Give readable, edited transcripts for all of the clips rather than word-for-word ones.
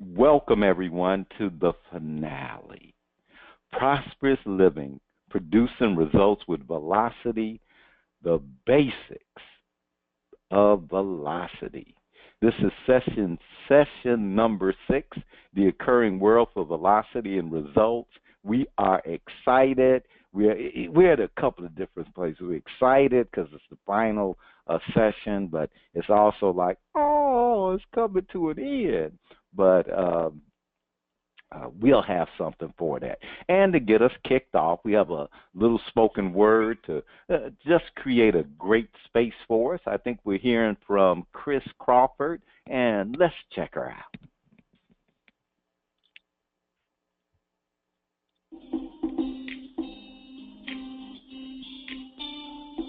Welcome, everyone, to the finale. Prosperous Living, producing results with velocity, the basics of velocity. This is session number 6, the occurring world for velocity and results. We are excited. We're at a couple of different places. We're excited because it's the final session, but it's also like, oh, it's coming to an end. But we'll have something for that. And to get us kicked off, we have a little spoken word to just create a great space for us. I think we're hearing from Chris Crawford, and let's check her out.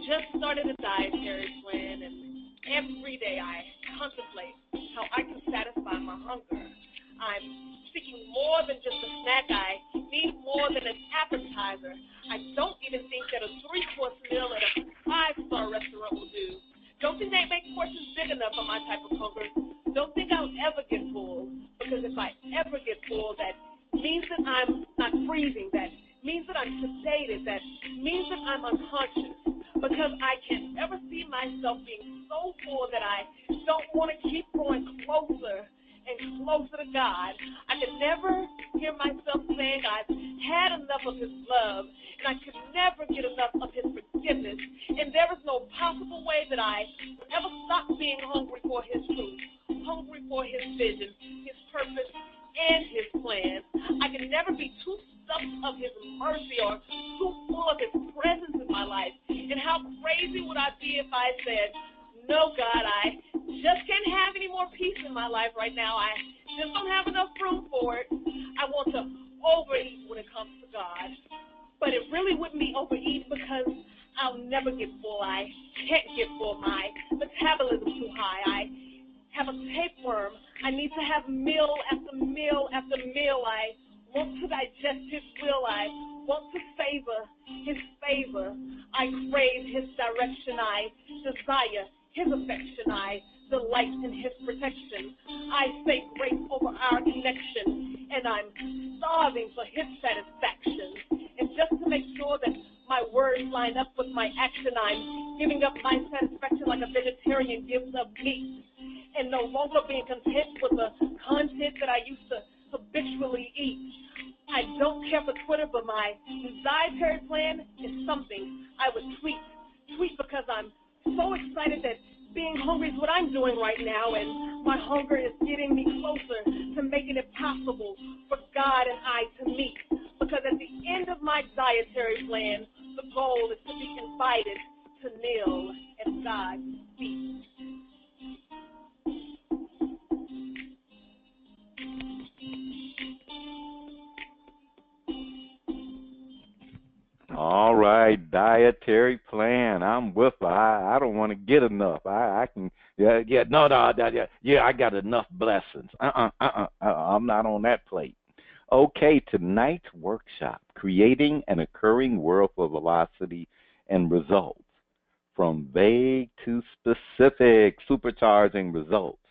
Just started a dietary plan, and every day I contemplate how I can satisfy my hunger. I'm seeking more than just a snack. I need more than an appetizer. I don't even think that a 3-course meal at a 5-star restaurant will do. Don't think they make portions big enough for my type of hunger. Don't think I'll ever get full, because if I ever get full, that means that I'm not freezing. That means that I'm sedated. That means that I'm unconscious, because I can never see myself being so full that I don't want to keep going closer and closer to God. I could never hear myself saying I've had enough of His love, and I could never get enough of His forgiveness. And there is no possible way that I would ever stop being hungry for His truth, hungry for His vision, His purpose, and His plan. I can never be too stuffed of His mercy or too full of His presence in my life. And how crazy would I be if I said, no, God, I just can't have any more peace in my life right now. I just don't have enough room for it. I want to overeat when it comes to God. But it really wouldn't be overeat, because I'll never get full. I can't get full. My metabolism's too high. I have a tapeworm. I need to have meal after meal after meal. I want to digest His will. I want to savor His favor. I crave His direction. I desire His affection. I delight in His protection. I say grace over our connection, and I'm starving for His satisfaction. And just to make sure that my words line up with my action, I'm giving up my satisfaction like a vegetarian gives up meat, and no longer being content with the content that I used to habitually eat. I don't care for Twitter, but my dietary plan is something I would tweet because I'm so excited that being hungry is what I'm doing right now, and my hunger is getting me closer to making it possible for God and I to meet. Because at the end of my dietary plan, the goal is to be invited to kneel at God's feet. All right, dietary plan. I'm with her. I don't want to get enough. I can, no, I got enough blessings. I'm not on that plate. Okay, tonight's workshop, creating an occurring world for velocity and results. From vague to specific, supercharging results.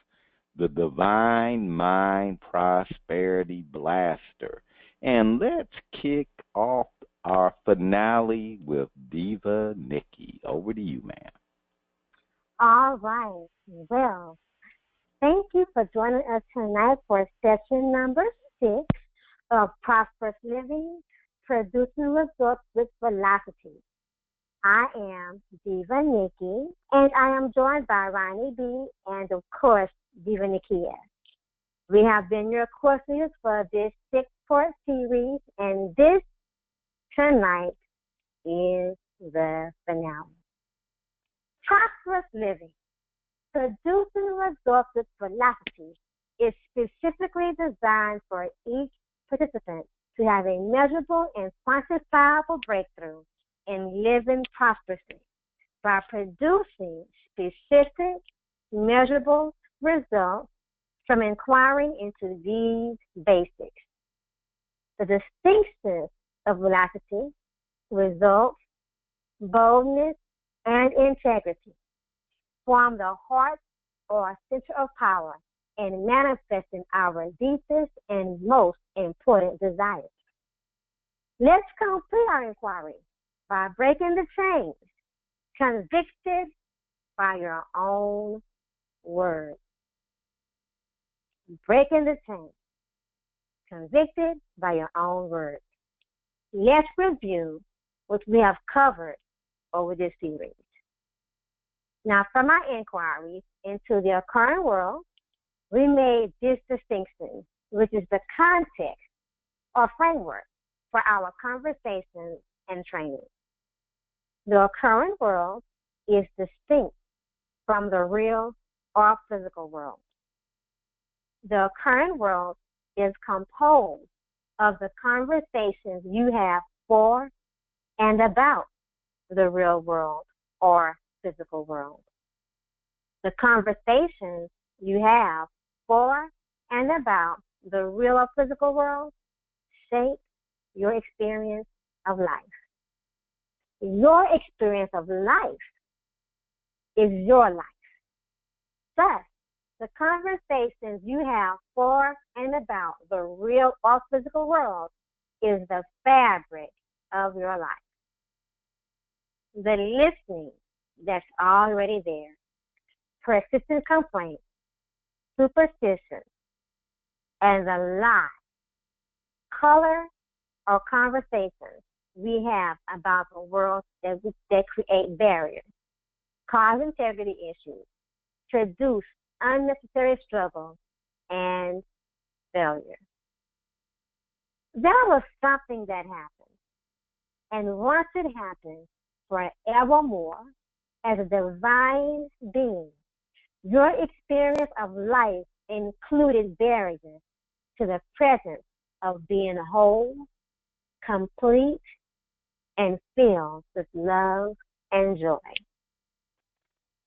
The Divine Mind Prosperity Blaster. And let's kick off our finale with Diva Nikki. Over to you, ma'am. All right. Well, thank you for joining us tonight for session number 6 of Prosperous Living, Producing Results with Velocity. I am Diva Nikki, and I am joined by Ronnie B. and, of course, Diva Nikki S. We have been your course leaders for this 6-part series, and this tonight is the finale. Prosperous Living, Producing Results with Velocity, is specifically designed for each participant to have a measurable and quantifiable breakthrough in living prosperously by producing specific, measurable results from inquiring into these basics. The distinctions of velocity, results, boldness, and integrity form the heart or center of power and manifesting our deepest and most important desires. Let's complete our inquiry by breaking the chains, convicted by your own words. Breaking the chains, convicted by your own words. Let's review what we have covered over this series. Now, from our inquiries into the current world, we made this distinction, which is the context or framework for our conversations and training. The current world is distinct from the real or physical world. The current world is composed of the conversations you have for and about the real world or physical world. The conversations you have for and about the real or physical world shape your experience of life. Your experience of life is your life. Thus, the conversations you have for and about the real or physical world is the fabric of your life. The listening that's already there, persistent complaints, superstition, and the lie, color, or conversations we have about the world that create barriers, cause integrity issues, produce unnecessary struggle and failure. There was something that happened, and once it happened, forevermore, as a divine being, your experience of life included barriers to the presence of being whole, complete, and filled with love and joy.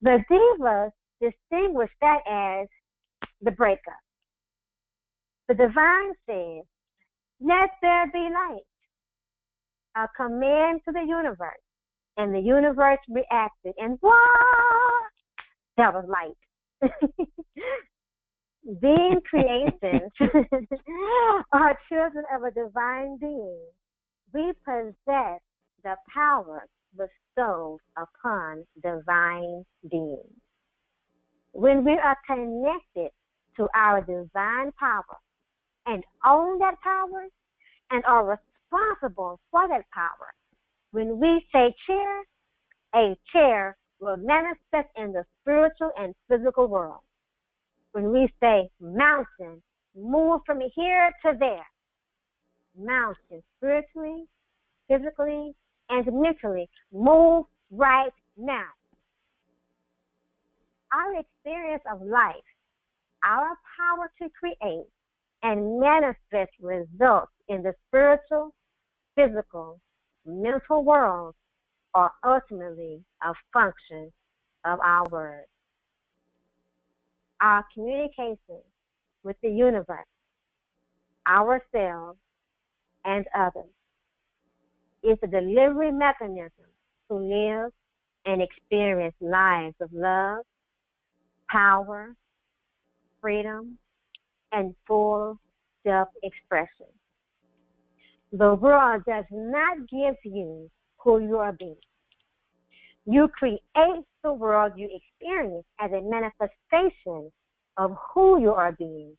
The Divas distinguish that as the breakup. The divine says, "Let there be light," a command to the universe, and the universe reacted, and whoa, that was light. Being creations are children of a divine being. We possess the power bestowed upon divine beings. When we are connected to our divine power and own that power and are responsible for that power, when we say chair, a chair will manifest in the spiritual and physical world. When we say mountain, move from here to there. Mountain, spiritually, physically, and mentally, move right now. Our experience of life, our power to create and manifest results in the spiritual, physical, mental world are ultimately a function of our words. Our communication with the universe, ourselves, and others is the delivery mechanism to live and experience lives of love, power, freedom, and full self-expression. The world does not give you who you are being. You create the world you experience as a manifestation of who you are being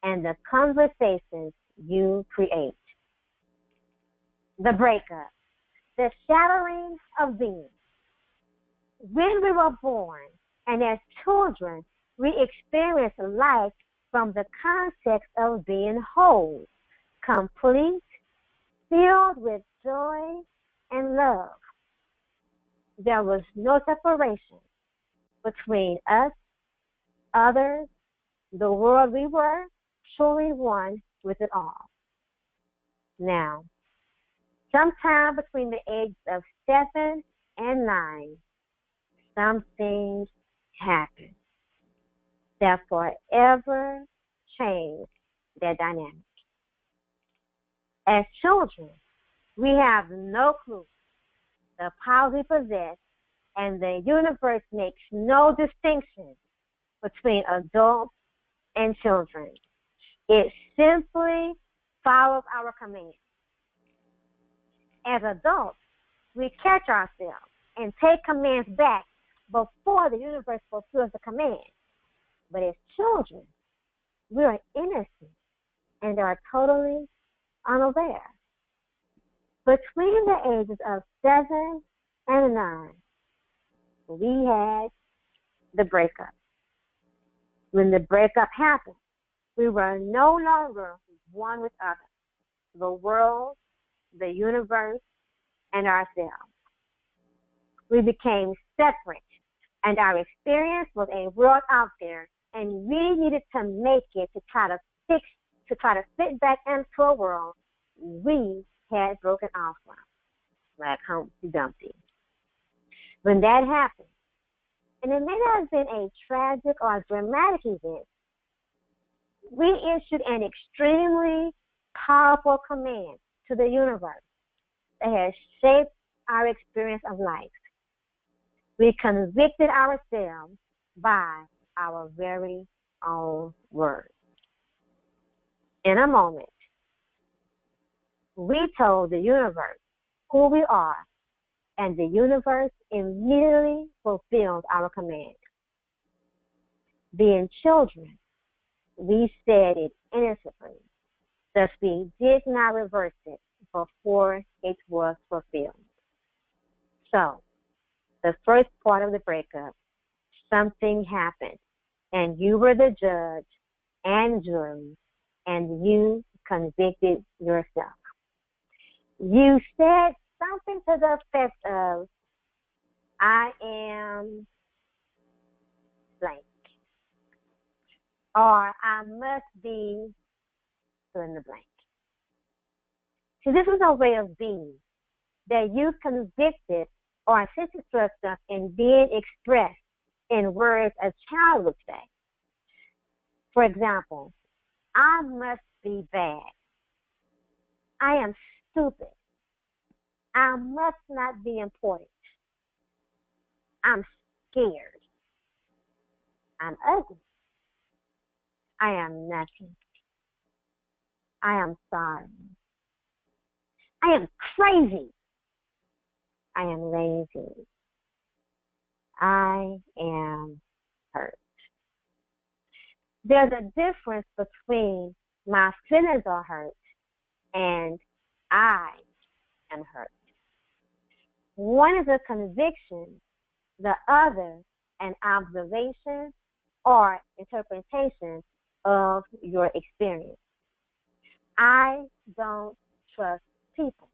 and the conversations you create. The breakup, the shattering of being. When we were born and as children, we experience life from the context of being whole, complete, filled with joy and love. There was no separation between us, others, the world. We were truly one with it all. Now, sometime between the ages of 7 and 9, some things happen that forever change their dynamic. As children, we have no clue the power we possess, and the universe makes no distinction between adults and children. It simply follows our commands. As adults, we catch ourselves and take commands back before the universe fulfills the command. But as children, we are innocent and are totally unaware. Between the ages of 7 and 9, we had the breakup. When the breakup happened, we were no longer one with others, the world, the universe, and ourselves. We became separate, and our experience was a world out there, and we needed to make it to try to fit back into a world we had broken off from, like Humpty Dumpty. When that happened, and it may not have been a tragic or dramatic event, we issued an extremely powerful command to the universe that has shaped our experience of life. We convicted ourselves by our very own words. In a moment, we told the universe who we are, and the universe immediately fulfilled our command. Being children, we said it innocently, thus we did not reverse it before it was fulfilled. So, the first part of the breakup, something happened, and you were the judge and jury, and you convicted yourself. You said something to the effect of, I am blank, or I must be fill in the blank. So this was a way of being that you convicted or sentenced yourself in being expressed in words a child would say. For example, I must be bad. I am stupid. I must not be important. I'm scared. I'm ugly. I am nothing. I am sorry. I am crazy. I am lazy. I am hurt. There's a difference between my feelings are hurt and I am hurt. One is a conviction, the other an observation or interpretation of your experience. I don't trust people.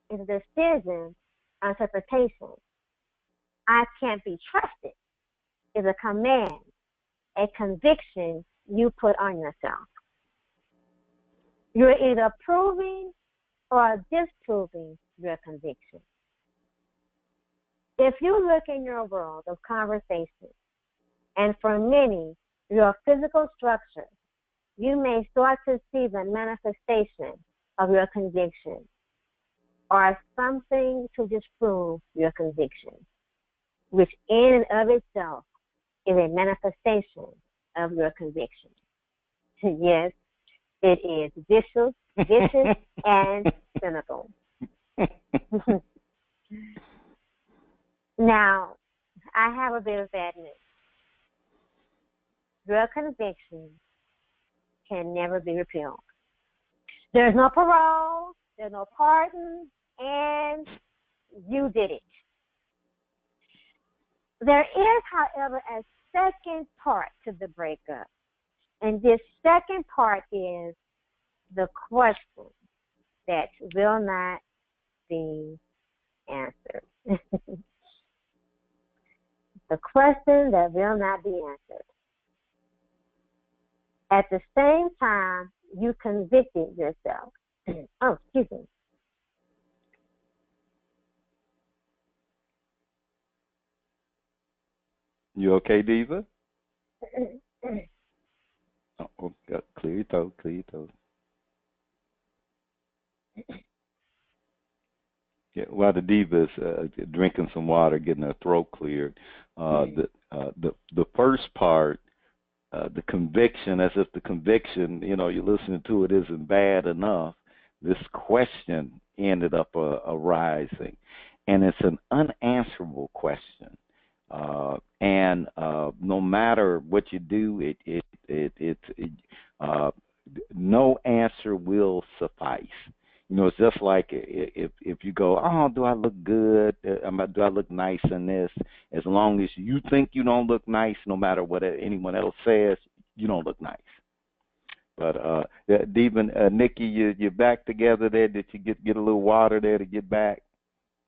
It's a decision, interpretation. I can't be trusted is a command, a conviction you put on yourself. You're either proving or disproving your conviction. If you look in your world of conversation, and for many, your physical structure, you may start to see the manifestation of your conviction or something to disprove your conviction, which in and of itself is a manifestation of your conviction. Yes, it is vicious and cynical. Now, I have a bit of bad news. Your conviction can never be repealed. There's no parole, there's no pardon, and you did it. There is, however, a second part to the breakup. And this second part is the question that will not be answered. The question that will not be answered. At the same time, you convicted yourself. Oh, excuse me. You okay, Diva? Oh, clear your throat, clear your throat. Yeah, while the Diva is drinking some water, getting her throat cleared, the first part the conviction, as if the conviction, you're listening to it, isn't bad enough. This question ended up arising, and it's an unanswerable question. And no matter what you do, no answer will suffice. It's just like if you go, oh, do I look good? Do I look nice in this? As long as you think you don't look nice, no matter what anyone else says, you don't look nice. But Nikki, you're back together there. Did you get a little water there to get back?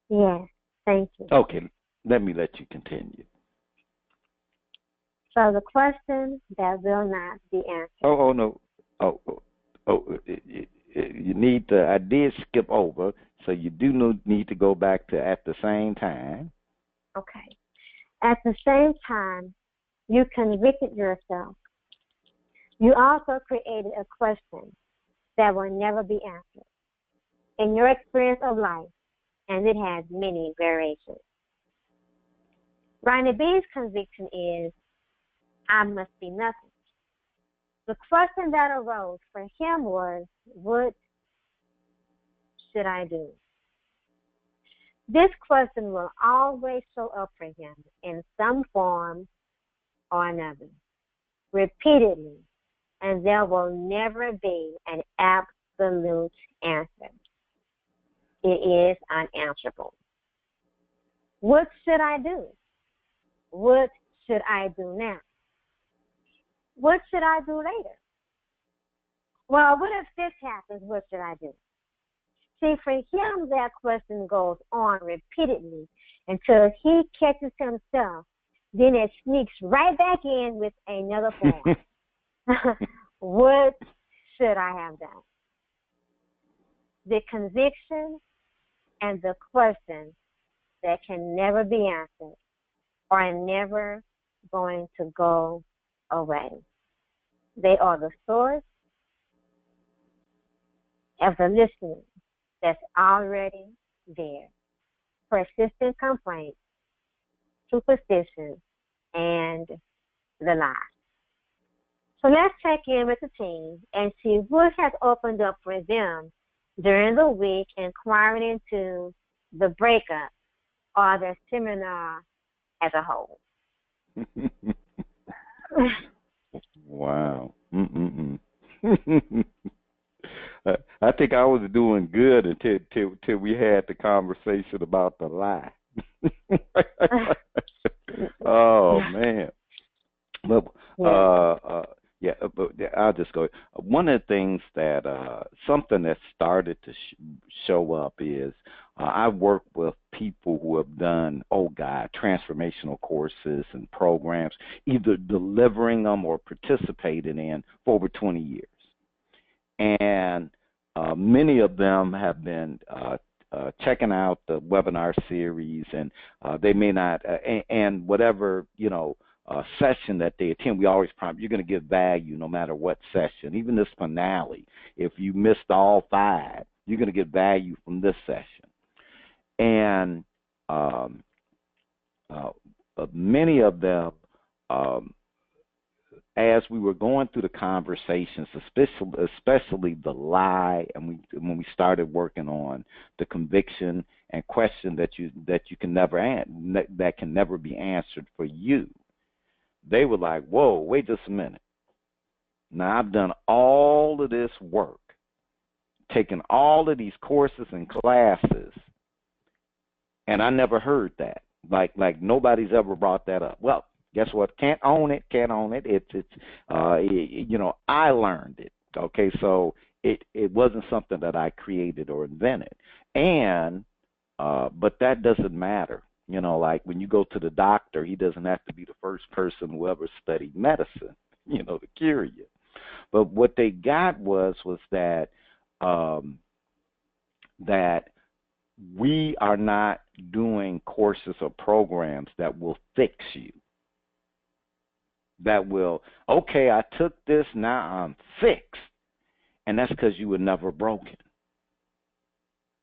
Yes, thank you. Okay, let you continue. So the question that will not be answered. Oh no. You need to. I did skip over, so you do need to go back to at the same time. Okay. At the same time, you convicted yourself. You also created a question that will never be answered in your experience of life, and it has many variations. Ronnie B's conviction is, I must be nothing. The question that arose for him was, what should I do? This question will always show up for him in some form or another, repeatedly, and there will never be an absolute answer. It is unanswerable. What should I do? What should I do now? What should I do later? Well, what if this happens? What should I do? See, for him, that question goes on repeatedly until he catches himself. Then it sneaks right back in with another form. What should I have done? The conviction and the question that can never be answered are never going to go away. They are the source of the listening that's already there. Persistent complaints, superstition, and the lie. So let's check in with the team and see what has opened up for them during the week, inquiring into the breakup or the seminar as a whole. Wow. I think I was doing good until we had the conversation about the lie. Oh man. But I'll just go. One of the things that something that started to show up is I work with people who have done, transformational courses and programs, either delivering them or participating in for over 20 years. And many of them have been checking out the webinar series, and they may not, and whatever, session that they attend, we always promise you're going to get value no matter what session. Even this finale, if you missed all 5, you're going to get value from this session. And many of them, as we were going through the conversations, especially the lie, and when we started working on the conviction and question that you can never that can never be answered for you, they were like, "Whoa, wait just a minute. Now I've done all of this work, taken all of these courses and classes, and I never heard that. Like nobody's ever brought that up. Well, guess what? Can't own it. It's I learned it. Okay, so it wasn't something that I created or invented. And but that doesn't matter. Like when you go to the doctor, he doesn't have to be the first person who ever studied medicine, to cure you. But what they got was that that we are not doing courses or programs that will fix you. That will, okay, I took this, now I'm fixed. And that's because you were never broken.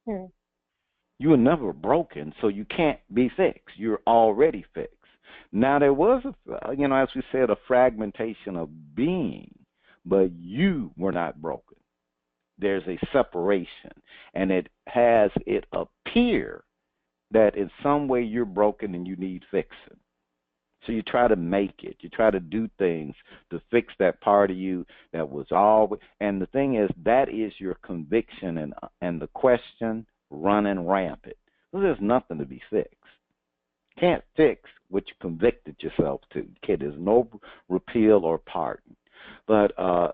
You were never broken, so you can't be fixed. You're already fixed. Now, there was, as we said, a fragmentation of being, but you were not broken. There's a separation, and it appear that in some way you're broken and you need fixing. So you try to make it. You try to do things to fix that part of you that was always. And the thing is, that is your conviction and the question running rampant. Well, there's nothing to be fixed. Can't fix what you convicted yourself to. Okay, there's no repeal or pardon. But I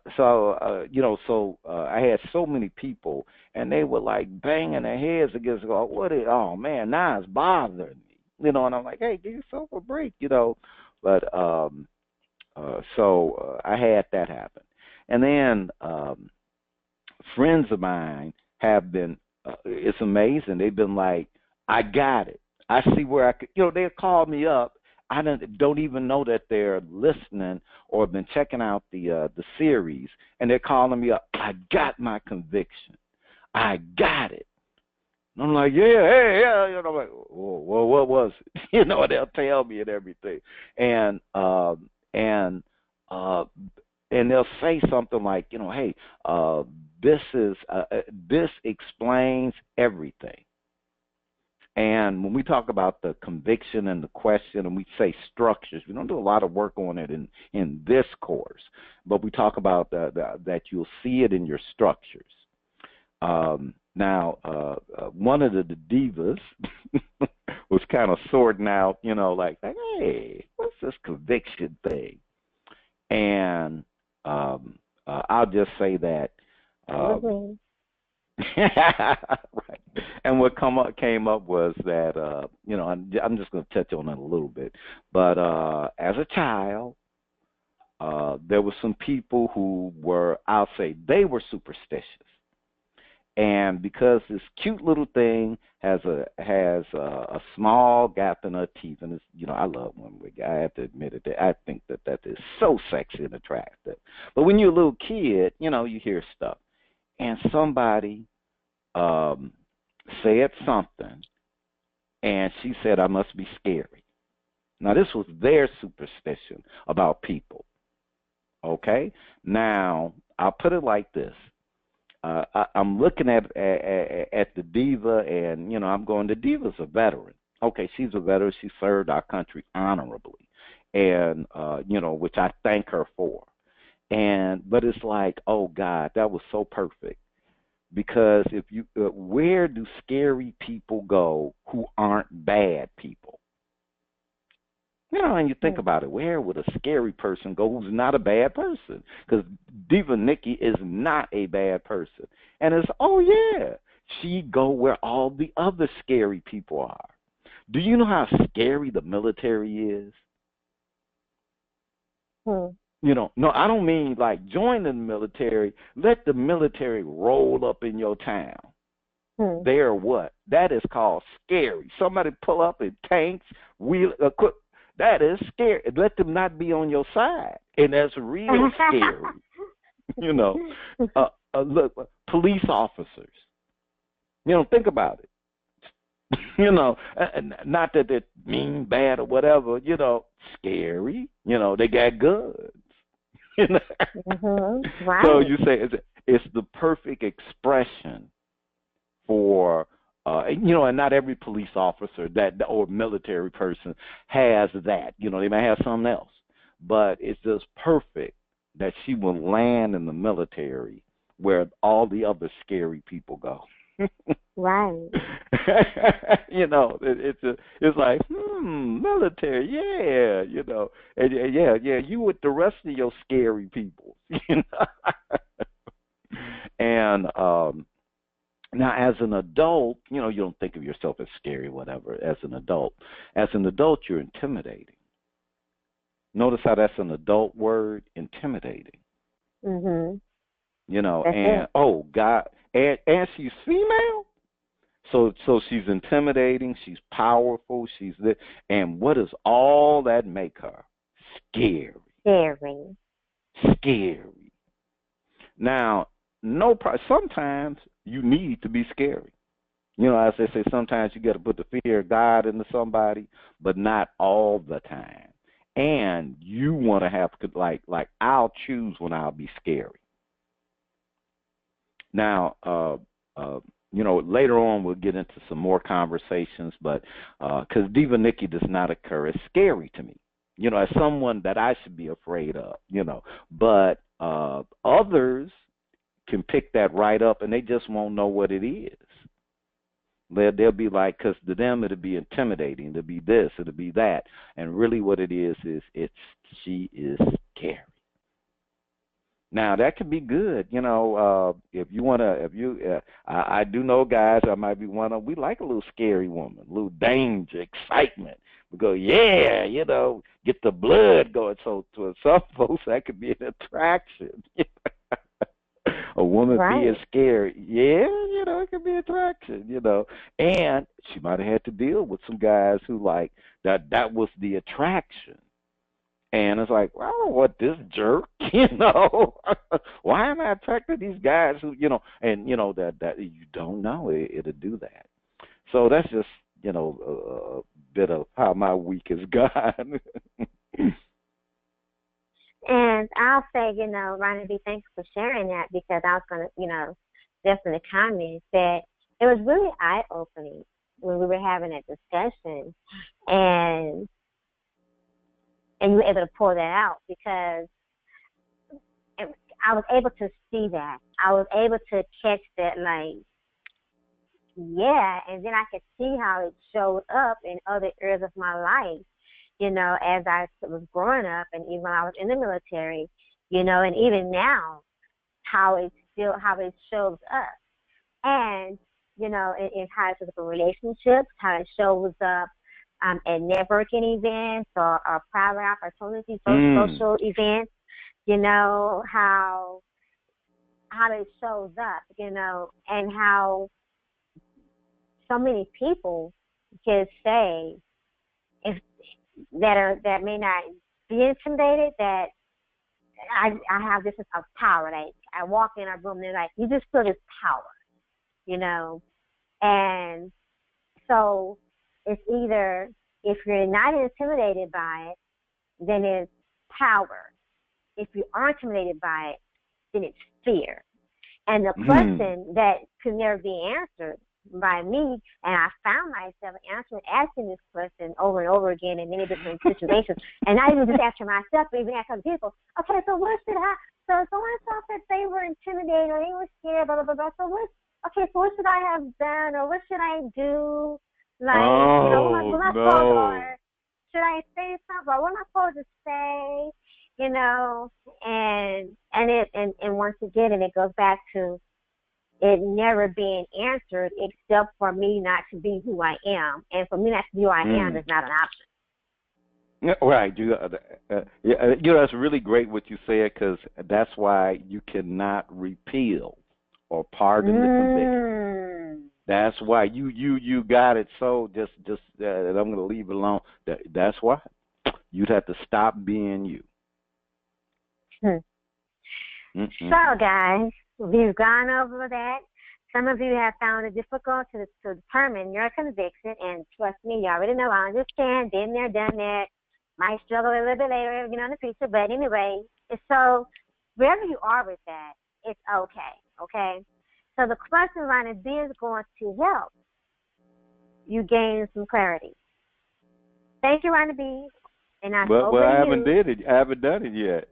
had so many people, and they were like banging their heads against. Oh man, now it's bothering me. And I'm like, hey, give yourself a break, But I had that happen, and then friends of mine have been. It's amazing. They've been like, I got it. I see where I could. They'll call me up. I don't even know that they're listening or been checking out the series, and they're calling me up. I got my conviction. I got it. And I'm like, yeah. I'm like, well, what was it? They'll tell me and everything, and they'll say something like, hey, this explains everything. And when we talk about the conviction and the question, and we say structures, we don't do a lot of work on it in this course, but we talk about that you'll see it in your structures. Now, one of the divas was kind of sorting out, like, hey, what's this conviction thing? And I'll just say that. Right. And what came up was that, I'm just going to touch on it a little bit. But as a child, there were some people who were, I'll say, they were superstitious. And because this cute little thing has a small gap in her teeth, and it's, I love women. I have to admit it. I think that is so sexy and attractive. But when you're a little kid, you hear stuff. And somebody said something, and she said, I must be scary. Now, this was their superstition about people, okay? Now, I'll put it like this. I'm looking at the diva, and, I'm going, the diva's a veteran. Okay, she's a veteran. She served our country honorably, and, which I thank her for. But it's like, oh God, that was so perfect, because if you, where do scary people go who aren't bad people? And you think about it, where would a scary person go who's not a bad person? Because Diva Nikki is not a bad person, and it's, oh yeah, she go where all the other scary people are. Do you know how scary the military is? No, I don't mean like join the military. Let the military roll up in your town. They're what? That is called scary. Somebody pull up in tanks, wheel, that is scary. Let them not be on your side, and that's real scary. Look, police officers. Think about it. Not that they're mean, bad, or whatever. Scary. They got guns. Right. So you say it's the perfect expression for, and not every police officer or military person has that. They may have something else, but it's just perfect that she will land in the military where all the other scary people go. Right. It's like, military, yeah, and yeah, you with the rest of your scary people, And now, as an adult, you don't think of yourself as scary, whatever. As an adult, you're intimidating. Notice how that's an adult word, intimidating. That's and it. oh God, and she's female. So she's intimidating, she's powerful, and what does all that make her? Scary. Now, sometimes you need to be scary. You know, as they say, sometimes you got to put the fear of God into somebody, but not all the time. And you want to have, like I'll choose when I'll be scary. Now, you know, later on we'll get into some more conversations, but because Diva Nikki does not occur, it's scary to me. You know, as someone that I should be afraid of. You know, but others can pick that right up, and they just won't know what it is. They'll be like, because to them it'll be intimidating, it'll be this, it'll be that, and really what it is she is scary. Now that could be good, you know. If you wanna, I do know guys. I might be one of. We like a little scary woman, a little danger, excitement. We go, yeah, you know, get the blood going. So to some folks, that could be an attraction. A woman being scared, yeah, you know, it could be attraction, you know. And she might have had to deal with some guys who like that was the attraction. And it's like, well, I don't want this jerk, you know. Why am I attracted to these guys who, you know, and you know that you don't know it'll do that. So that's just, you know, a bit of how my week has gone. And I'll say, you know, Ronnie B, thanks for sharing that, because I was going to, you know, definitely comment that it was really eye-opening when we were having that discussion, and you were able to pull that out, because I was able to see that. I was able to catch that, like, yeah, and then I could see how it showed up in other areas of my life, you know, as I was growing up, and even when I was in the military, you know, and even now, how it shows up. And, you know, in how it shows up in relationships, how it shows up at networking events or private opportunities, social events, you know, how it shows up, you know, and how so many people can say that may not be intimidated, that I have this sense of power. Like I walk in a room, they're like, you just feel this power, you know. And so it's either, if you're not intimidated by it, then it's power. If you are intimidated by it, then it's fear. And the question that could never be answered by me, and I found myself asking this question over and over again in many different situations, and not even just asking myself, but even asking other people. Okay, so what should I? So someone thought that they were intimidated or they were scared, blah blah blah. So what should I have done, or what should I do? Like, you know, what am I supposed to, or should I say something? Or what am I supposed to say? You know, and once again, and it goes back to it never being answered, except for me not to be who I am. And for me not to be who I am is not an option. Right. You know, that's really great what you said, because that's why you cannot repeal or pardon the conviction. That's why you got it. So just I'm going to leave it alone. That's why you'd have to stop being you. So, guys, we've gone over that. Some of you have found it difficult to determine your conviction, and trust me, you already know, I understand, been there, done that, might struggle a little bit later, you know, in the future, but anyway, so wherever you are with that, it's okay? So the question Ronnie B is going to help you gain some clarity. Thank you, Ronnie B. And I haven't done it yet.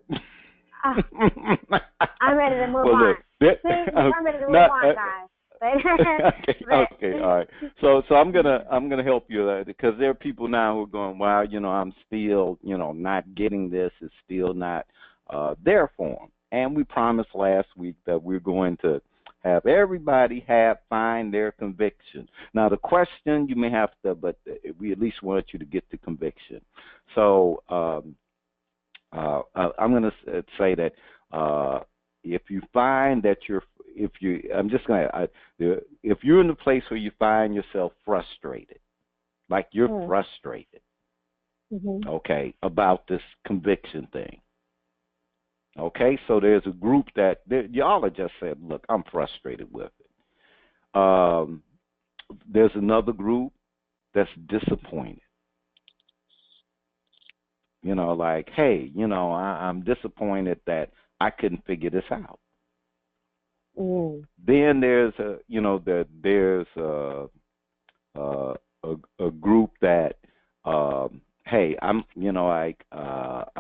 I'm ready to move on. I'm ready to move on, guys. Okay, all right. So I'm gonna help you, because there are people now who are going, wow, you know, I'm still, you know, not getting this. It's still not there for them. And we promised last week that we're going to have everybody find their conviction. Now the question you may have to, but we at least want you to get the conviction. So I'm going to say that if you find that if you're in the place where you find yourself frustrated, like you're frustrated, okay, about this conviction thing. Okay, so there's a group that y'all have just said, look, I'm frustrated with it. there's another group that's disappointed. Like, hey, I'm disappointed that I couldn't figure this out. Then there's a group that, hey, I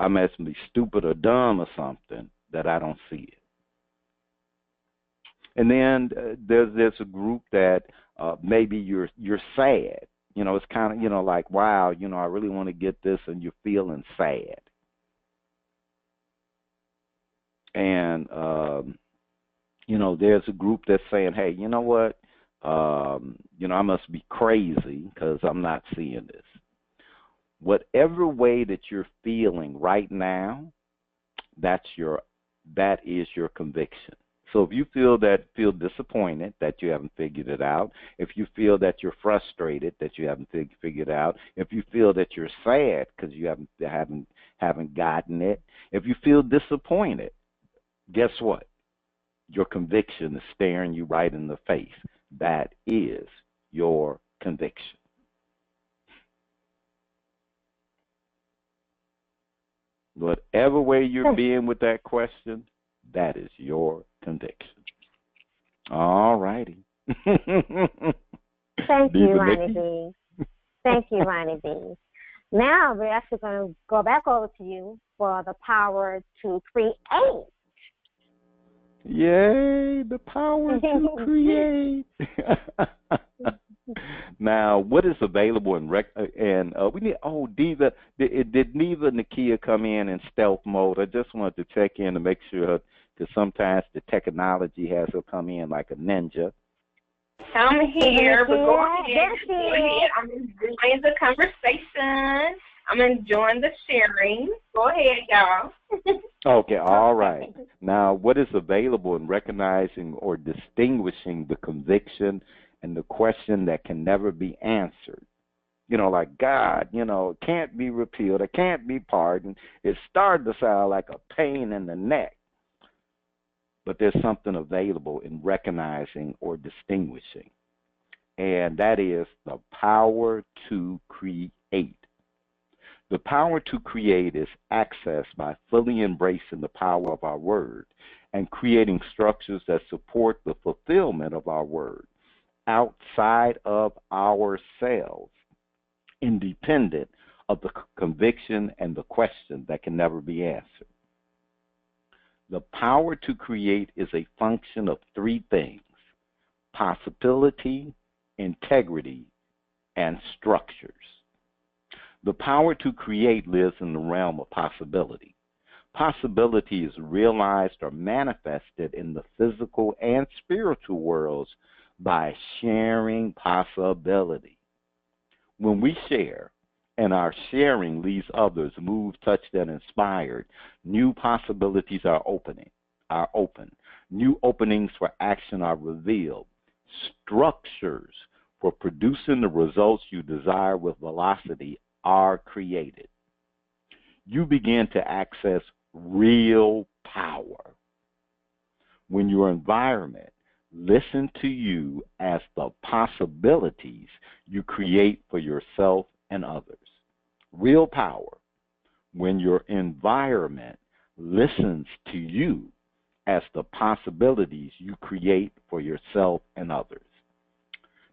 must be stupid or dumb or something that I don't see it. And then there's a group that maybe you're sad. It's kind of like, wow, I really want to get this, and you're feeling sad. And there's a group that's saying, hey, you know what? I must be crazy because I'm not seeing this. Whatever way that you're feeling right now, that is your conviction. So if you feel disappointed that you haven't figured it out, if you feel that you're frustrated that you haven't figured it out, if you feel that you're sad because you haven't gotten it, if you feel disappointed, guess what? Your conviction is staring you right in the face. That is your conviction. Whatever way you're being with that question, that is your conviction. All righty. Thank you, Ronnie B. Thank you, Ronnie B. Now we're actually going to go back over to you for the power to create. Yay, the power to create. Now, what is available in we need, Diva, did Neva Nakia come in stealth mode? I just wanted to check in to make sure, because sometimes the technology has her come in like a ninja. I'm here, but go ahead. I'm enjoying the conversation. I'm enjoying the sharing. Go ahead, y'all. Okay, all right. Now, what is available in recognizing or distinguishing the conviction and the question that can never be answered? Like God, it can't be repealed, it can't be pardoned. It's starting to sound like a pain in the neck. But there's something available in recognizing or distinguishing, and that is the power to create. The power to create is accessed by fully embracing the power of our word and creating structures that support the fulfillment of our word outside of ourselves, independent of the conviction and the question that can never be answered. The power to create is a function of three things: possibility, integrity, and structures. The power to create lives in the realm of possibility. Possibility is realized or manifested in the physical and spiritual worlds by sharing possibility. When we share, and our sharing leaves others moved, touched, and inspired, new possibilities are open. New openings for action are revealed. Structures for producing the results you desire with velocity are created. You begin to access real power when your environment listens to you as the possibilities you create for yourself and others. Real power when your environment listens to you as the possibilities you create for yourself and others.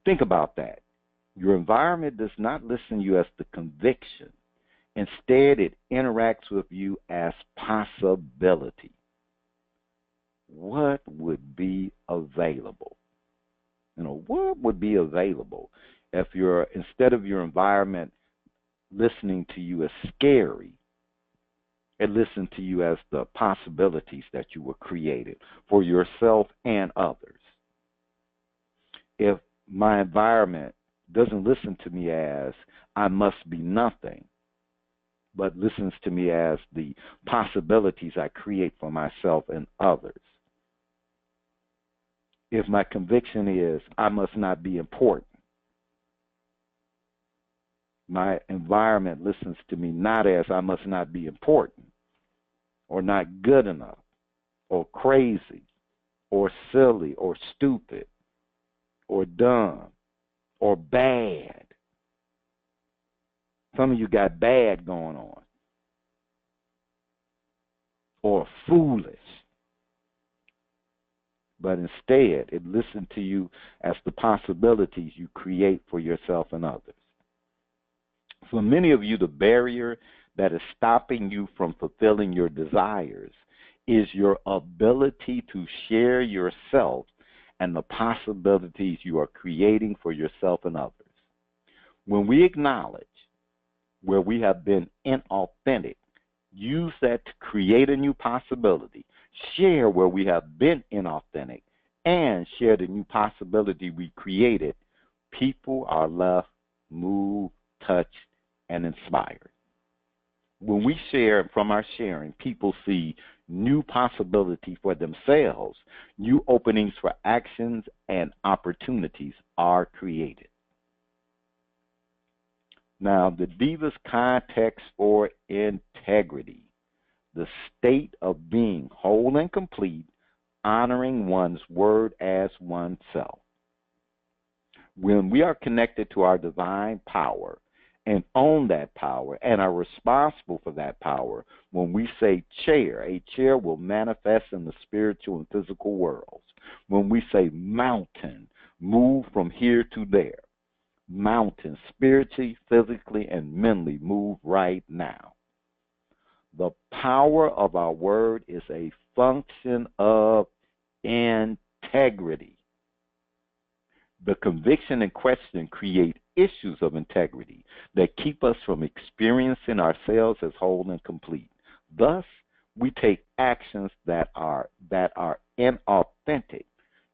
Think about that. Your environment does not listen to you as the conviction. Instead, it interacts with you as possibility. What would be available? What would be available if instead of your environment listening to you as scary, it listened to you as the possibilities that you were created for yourself and others? If my environment doesn't listen to me as I must be nothing, but listens to me as the possibilities I create for myself and others. If my conviction is I must not be important, my environment listens to me not as I must not be important, or not good enough, or crazy, or silly, or stupid, or dumb, or bad. Some of you got bad going on. Or foolish. But instead, it listens to you as the possibilities you create for yourself and others. For many of you, the barrier that is stopping you from fulfilling your desires is your ability to share yourself and the possibilities you are creating for yourself and others. When we acknowledge where we have been inauthentic, use that to create a new possibility, share where we have been inauthentic, and share the new possibility we created, people are left moved, touched, and inspired. When we share from our sharing, people see new possibility for themselves, new openings for actions and opportunities are created. Now, the Divas context for integrity, the state of being whole and complete, honoring one's word as oneself. When we are connected to our divine power and own that power and are responsible for that power, when we say chair, a chair will manifest in the spiritual and physical worlds. When we say mountain, move from here to there. Mountains, spiritually, physically, and mentally, move right now. The power of our word is a function of integrity. The conviction and question create issues of integrity that keep us from experiencing ourselves as whole and complete. Thus, we take actions that are inauthentic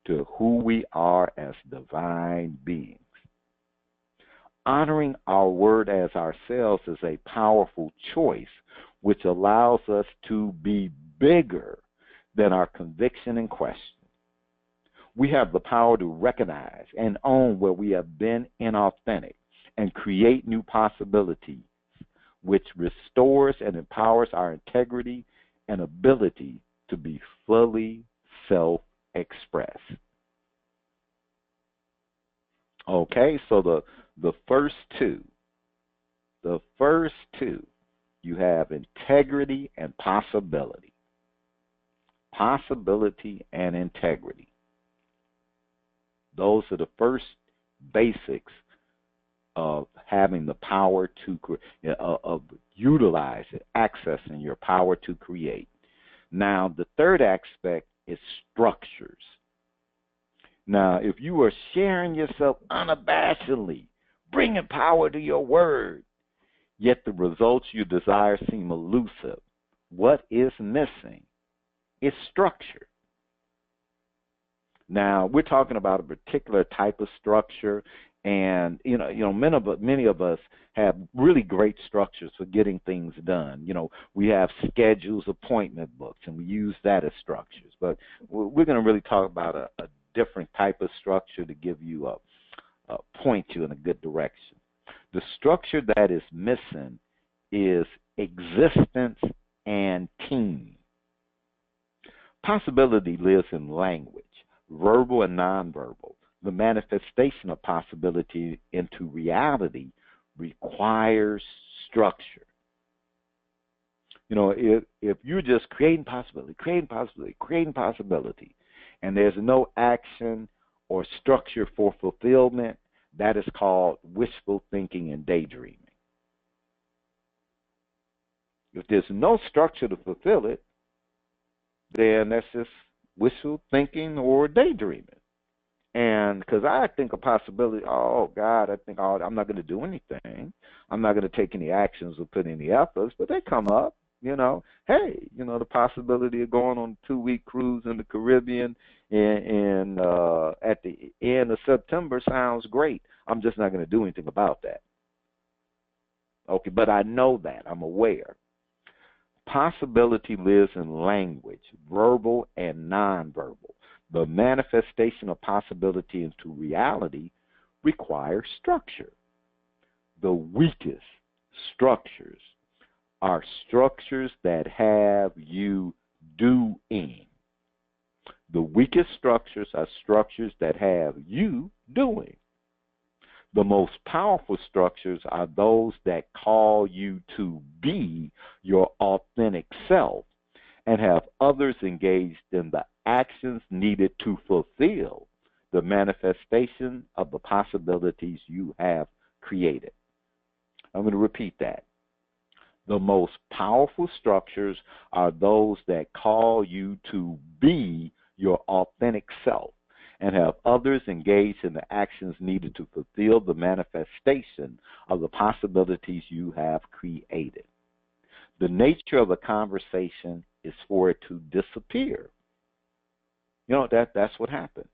to who we are as divine beings. Honoring our word as ourselves is a powerful choice which allows us to be bigger than our conviction and question. We have the power to recognize and own where we have been inauthentic and create new possibilities, which restores and empowers our integrity and ability to be fully self-expressed. Okay, so the first two, you have integrity and possibility. Possibility and integrity. Those are the first basics of having the power to of utilizing, accessing your power to create. Now, the third aspect is structures. Now, if you are sharing yourself unabashedly, bringing power to your word, yet the results you desire seem elusive, what is missing? It's structure. Now, we're talking about a particular type of structure, and many of us have really great structures for getting things done. We have schedules, appointment books, and we use that as structures. But we're going to really talk about a different type of structure to give you point you in a good direction. The structure that is missing is existence and team. Possibility lives in language, verbal and nonverbal. The manifestation of possibility into reality requires structure. If you're just creating possibility, and there's no action or structure for fulfillment, that is called wishful thinking and daydreaming. If there's no structure to fulfill it, then that's just wishful thinking or daydreaming. And because I think a possibility, oh God, I'm not going to do anything. I'm not going to take any actions or put any efforts, but they come up. Hey, the possibility of going on a 2-week cruise in the Caribbean and at the end of September sounds great. I'm just not going to do anything about that. Okay, but I know that. I'm aware. Possibility lives in language, verbal and nonverbal. The manifestation of possibility into reality requires structure. The weakest structures are structures that have you doing. The weakest structures are structures that have you doing. The most powerful structures are those that call you to be your authentic self and have others engaged in the actions needed to fulfill the manifestation of the possibilities you have created. I'm going to repeat that. The most powerful structures are those that call you to be your authentic self and have others engaged in the actions needed to fulfill the manifestation of the possibilities you have created. The nature of a conversation is for it to disappear. You know, that's what happened.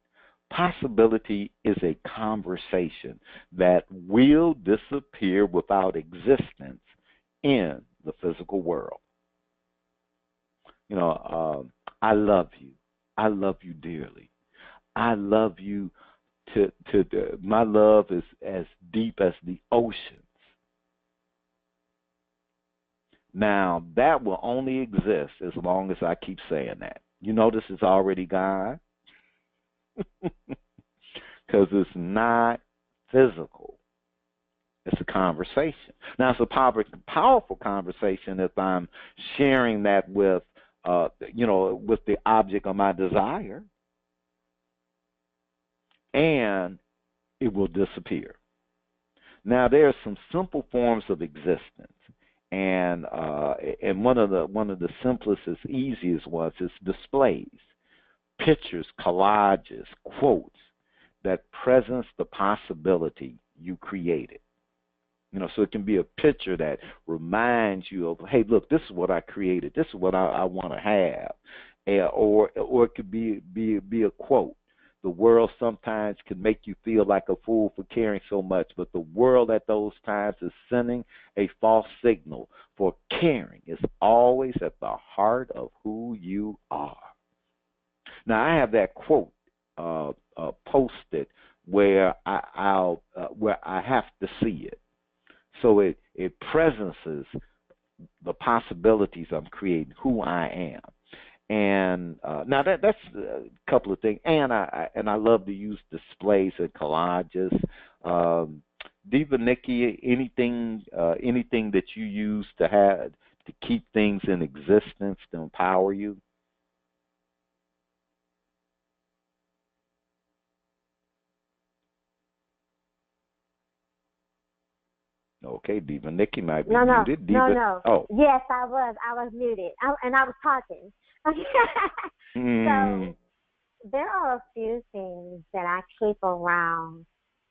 Possibility is a conversation that will disappear without existence in the physical world. You know, I love you. I love you dearly. I love you my love is as deep as the oceans. Now, that will only exist as long as I keep saying that. You notice it's already gone? Because it's not physical. It's a conversation. Now, it's a powerful conversation if I'm sharing that with, with the object of my desire, and it will disappear. Now, there are some simple forms of existence, and one of the simplest, easiest ones is displays, pictures, collages, quotes that presents the possibility you created. You know, so it can be a picture that reminds you of, hey, look, this is what I created. This is what I want to have, or it could be a quote. The world sometimes can make you feel like a fool for caring so much, but the world at those times is sending a false signal, for caring is always at the heart of who you are. Now, I have that quote posted where I have to see it. So it presences the possibilities I'm creating, who I am. And now that's a couple of things. And I love to use displays and collages. Diva Nikki, anything that you use to keep things in existence to empower you? Okay, Diva Nikki might be muted. No. Oh. Yes, I was muted, and I was talking. So there are a few things that I keep around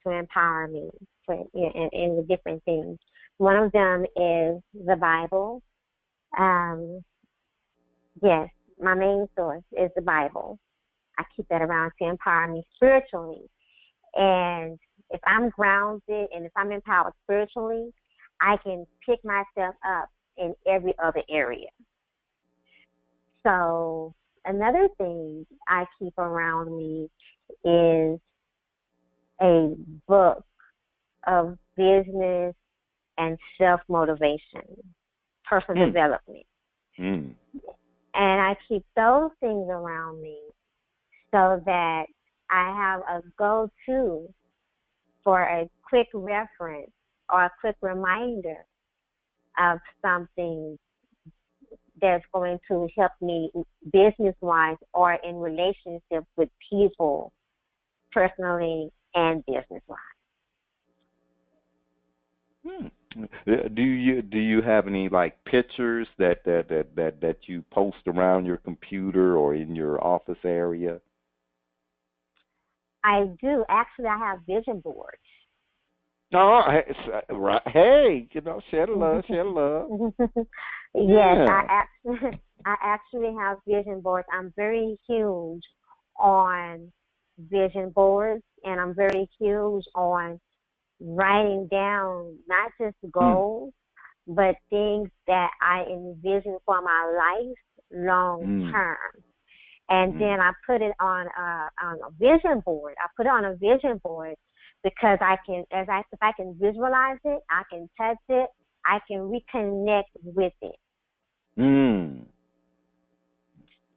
to empower me in the different things. One of them is the Bible. Yes, my main source is the Bible. I keep that around to empower me spiritually. And if I'm grounded and if I'm empowered spiritually, I can pick myself up in every other area. So another thing I keep around me is a book of business and self-motivation, personal development. And I keep those things around me so that I have a go-to for a quick reference or a quick reminder of something that's going to help me business-wise or in relationships with people, personally and business-wise. Do you have any like pictures that you post around your computer or in your office area? I do. Actually, I have vision boards. Oh, right. Hey, share the love, share the love. Yes, I actually have vision boards. I'm very huge on vision boards, and I'm very huge on writing down not just goals, but things that I envision for my life long term. And then I put it on a vision board. I put it on a vision board because if I can visualize it, I can touch it, I can reconnect with it.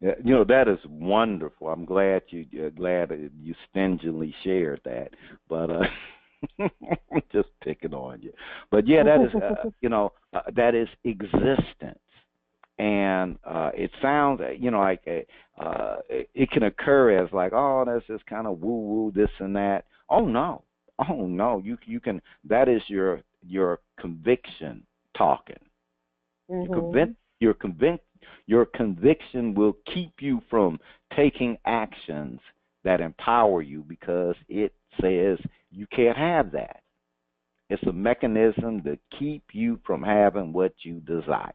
Yeah, that is wonderful. I'm glad you stingily shared that. But Just picking on you. But yeah, that is, that is existence. And it sounds, like it can occur as like, oh, that's just kind of woo-woo, this and that. Oh, no. You can, that is your conviction talking. Mm-hmm. Your conviction will keep you from taking actions that empower you because it says you can't have that. It's a mechanism to keep you from having what you desire.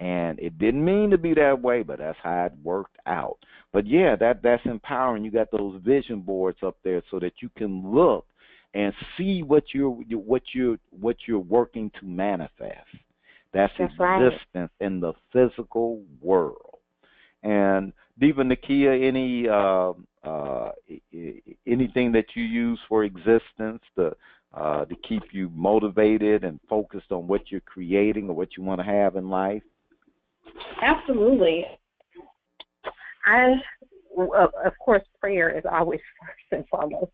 And it didn't mean to be that way, but that's how it worked out. But yeah, that's empowering. You got those vision boards up there so that you can look and see what you're working to manifest. That's existence right. in the physical world. And Diva Nakia, anything that you use for existence to keep you motivated and focused on what you're creating or what you want to have in life? Absolutely. Of course, prayer is always first and foremost.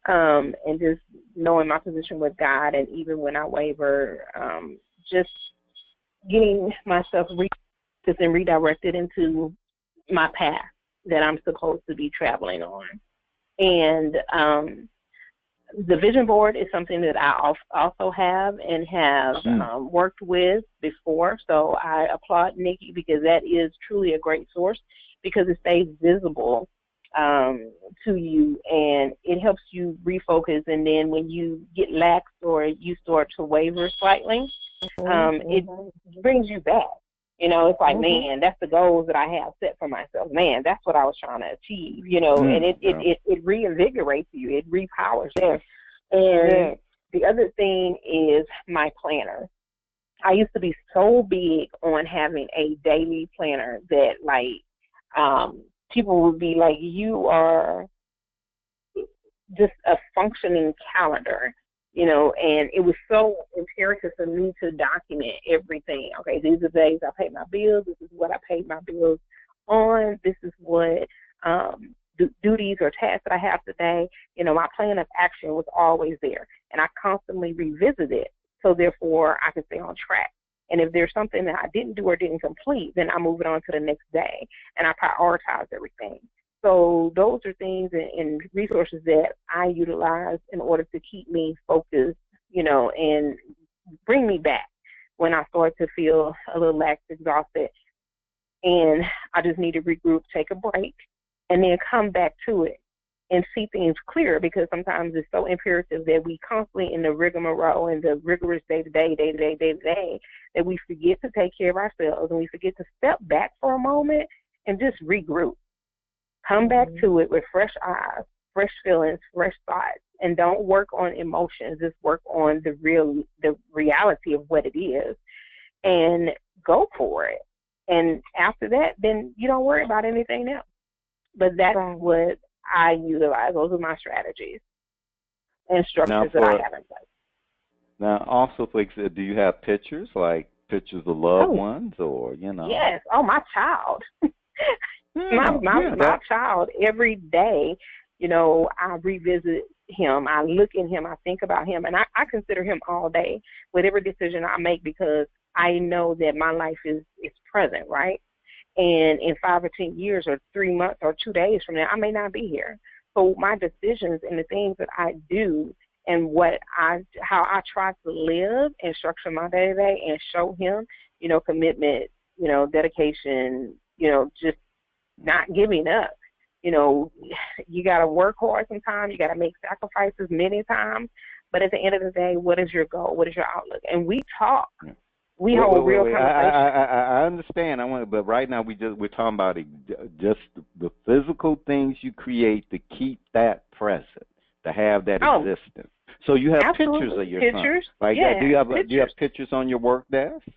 And just knowing my position with God, and even when I waver, just getting myself refocused and redirected into my path that I'm supposed to be traveling on. And the vision board is something that I also have and have worked with before. So I applaud Nikki because that is truly a great source because it stays visible to you, and it helps you refocus. And then when you get lax or you start to waver slightly, it brings you back. It's like, man, that's the goals that I have set for myself. Man, that's what I was trying to achieve, and it reinvigorates you. It repowers you. And the other thing is my planner. I used to be so big on having a daily planner that, like, people would be like, you are just a functioning calendar, and it was so imperative for me to document everything. Okay, these are the days I paid my bills. This is what I paid my bills on. This is what duties or tasks that I have today. My plan of action was always there, and I constantly revisit it, so therefore I can stay on track. And if there's something that I didn't do or didn't complete, then I move it on to the next day, and I prioritize everything. So those are things and resources that I utilize in order to keep me focused, and bring me back when I start to feel a little lax, exhausted, and I just need to regroup, take a break, and then come back to it and see things clear, because sometimes it's so imperative that we constantly in the rigmarole and the rigorous day-to-day, that we forget to take care of ourselves, and we forget to step back for a moment and just regroup. Come back to it with fresh eyes, fresh feelings, fresh thoughts, and don't work on emotions. Just work on the reality of what it is, and go for it. And after that, then you don't worry about anything else. But that's what I utilize. Those are my strategies and structures that I have in place. Now, also, do you have pictures, like pictures of loved ones, or, Yes. Oh, my child. My child, every day, I revisit him. I look at him. I think about him. And I consider him all day with every decision I make, because I know that my life is present, right? And in 5 or 10 years or 3 months or 2 days from now, I may not be here. So my decisions and the things that I do and how I try to live and structure my day-to-day and show him, commitment, dedication, just not giving up. You got to work hard sometimes. You got to make sacrifices many times. But at the end of the day, what is your goal? What is your outlook? And we talk. We hold real conversation. I understand. But right now we're talking about just the physical things you create to keep that present, to have that existence. So you have pictures of your son. Like that. Do you have pictures on your work desk?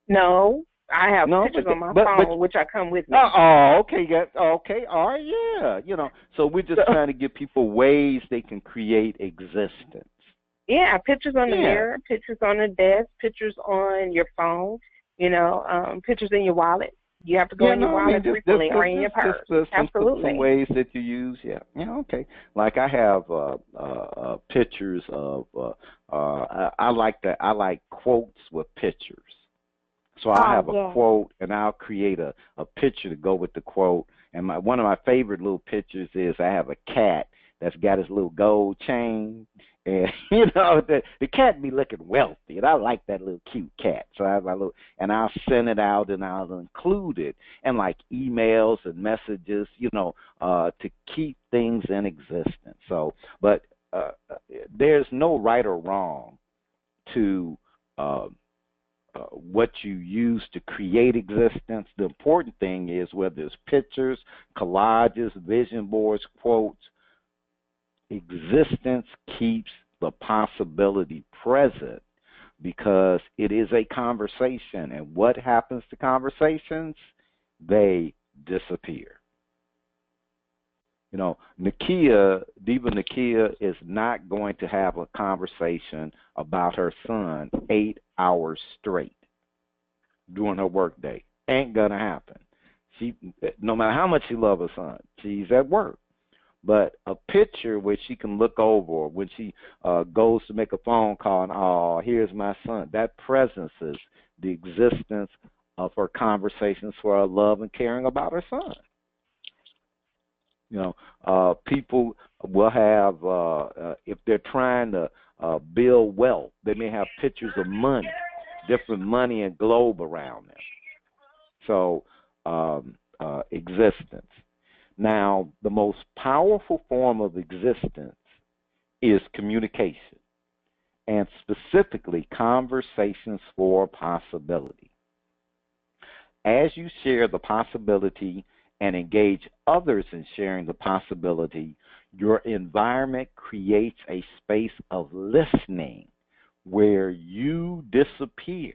No, I have pictures on my phone, which I come with me. Okay. Okay. All right. Yeah. So we're just trying to give people ways they can create existence. Yeah, pictures on the mirror, pictures on the desk, pictures on your phone, pictures in your wallet. You have to go in your wallet frequently or in your just purse. some Absolutely. ways that you use. Yeah, okay. Like I have pictures of. I like quotes with pictures. So I'll have a quote, and I'll create a picture to go with the quote. And one of my favorite little pictures is I have a cat that's got his little gold chain. And, the cat be looking wealthy, and I like that little cute cat. So I have my little, and I'll send it out, and I'll include it in, like, emails and messages, to keep things in existence. So, but there's no right or wrong to what you use to create existence. The important thing is whether it's pictures, collages, vision boards, quotes, existence keeps the possibility present because it is a conversation. And what happens to conversations? They disappear. Diva Nakia is not going to have a conversation about her son 8 hours straight during her work day. Ain't gonna happen. She, no matter how much she loves her son, she's at work. But a picture where she can look over, or when she goes to make a phone call and, oh, here's my son, that presences the existence of her conversations for her love and caring about her son. People will have, if they're trying to build wealth, they may have pictures of money, different money and globe around them. So, existence. Now, the most powerful form of existence is communication, and specifically conversations for possibility. As you share the possibility and engage others in sharing the possibility, your environment creates a space of listening where you disappear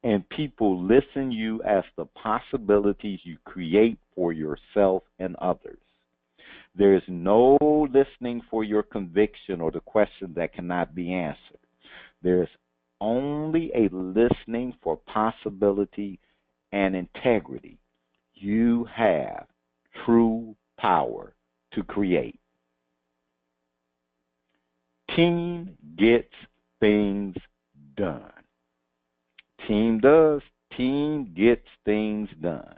and people listen you as the possibilities you create for yourself and others. There is no listening for your conviction or the question that cannot be answered. There is only a listening for possibility and integrity. You have true power to create. Team gets things done. Team does. Team gets things done.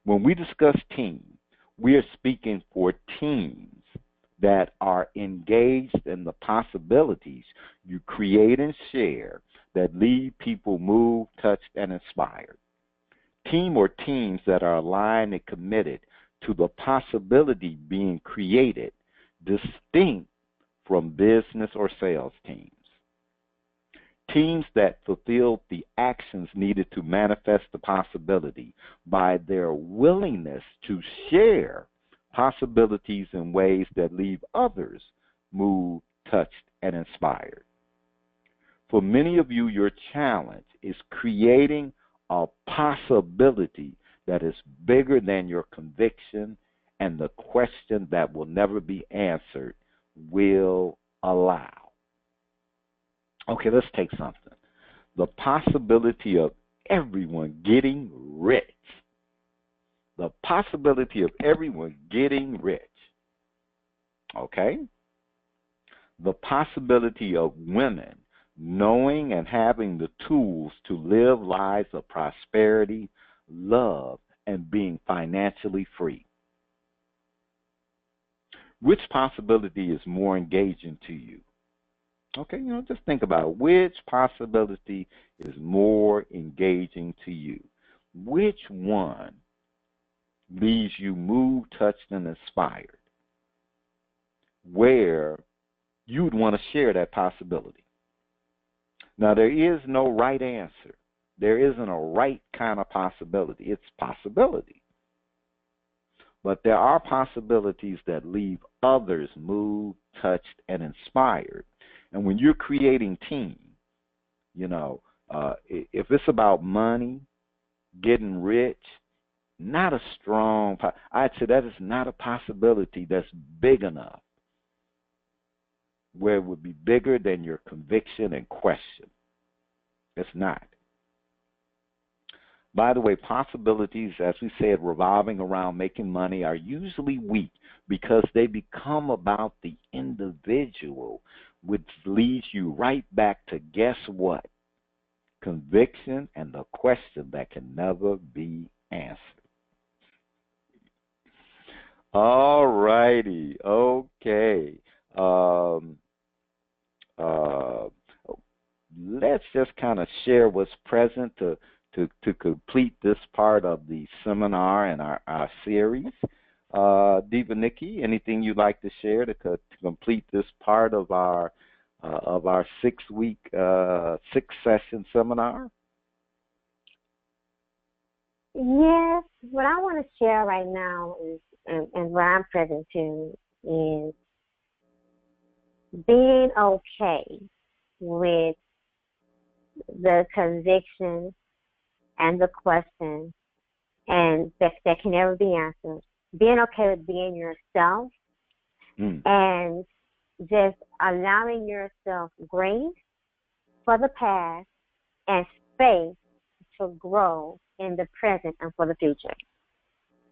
When we discuss team, we are speaking for teams that are engaged in the possibilities you create and share that leave people moved, touched, and inspired. Team or teams that are aligned and committed to the possibility being created, distinct from business or sales teams. Teams that fulfill the actions needed to manifest the possibility by their willingness to share possibilities in ways that leave others moved, touched, and inspired. For many of you, your challenge is creating a possibility that is bigger than your conviction and the question that will never be answered will allow. Okay, let's take something. The possibility of everyone getting rich. The possibility of everyone getting rich. Okay? The possibility of women knowing and having the tools to live lives of prosperity, love, and being financially free. Which possibility is more engaging to you? Okay, just think about it. Which possibility is more engaging to you? Which one leaves you moved, touched, and inspired? Where you would want to share that possibility. Now, there is no right answer. There isn't a right kind of possibility. It's possibility. But there are possibilities that leave others moved, touched, and inspired. And when you're creating team, if it's about money, getting rich, not a strong, I'd say that is not a possibility that's big enough where it would be bigger than your conviction and question. It's not. By the way, possibilities, as we said, revolving around making money are usually weak because they become about the individual, which leads you right back to guess what? Conviction and the question that can never be answered. All righty. Okay. Let's just kind of share what's present to complete this part of the seminar and our series. Diva Nikki, anything you'd like to share to complete this part of our 6-week, 6-session seminar? Yes, what I want to share right now is, and what I'm present to, is being okay with the conviction and the question, and that can never be answered. Being okay with being yourself, and just allowing yourself grace for the past and space to grow in the present and for the future.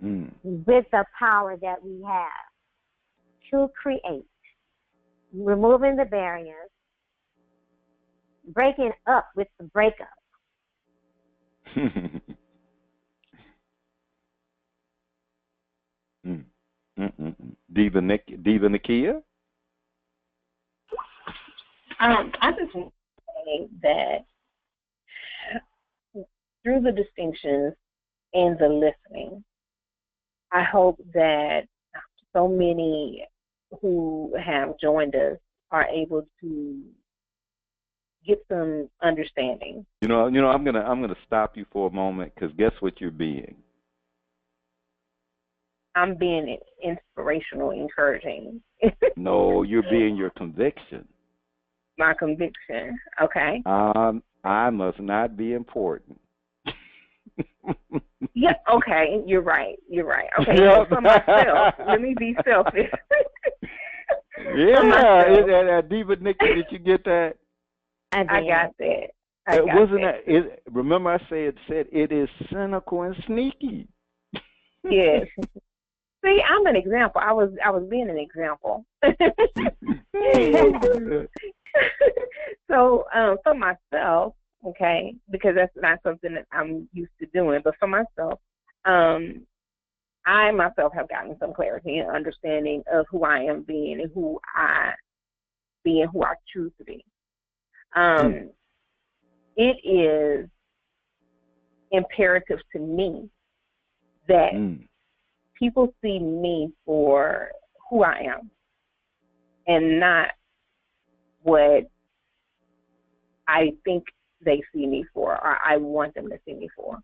With the power that we have to create, removing the barriers, breaking up with the breakup. Diva Nikia? I just want to say that through the distinctions and the listening, I hope that so many who have joined us are able to get some understanding. You know, I'm gonna stop you for a moment, because guess what you're being? I'm being inspirational, encouraging. No, you're being your conviction. My conviction. Okay. I must not be important. Yeah. Okay. You're right. Okay. So for myself, let me be selfish. Yeah. Diva Nikki, did you get that? I got that. Remember I said it is cynical and sneaky. Yes. See, I'm an example. I was being an example. So for myself, okay, because that's not something that I'm used to doing, but for myself, I myself have gotten some clarity and understanding of who I am being and who I choose to be. It is imperative to me that people see me for who I am and not what I think they see me for or I want them to see me for.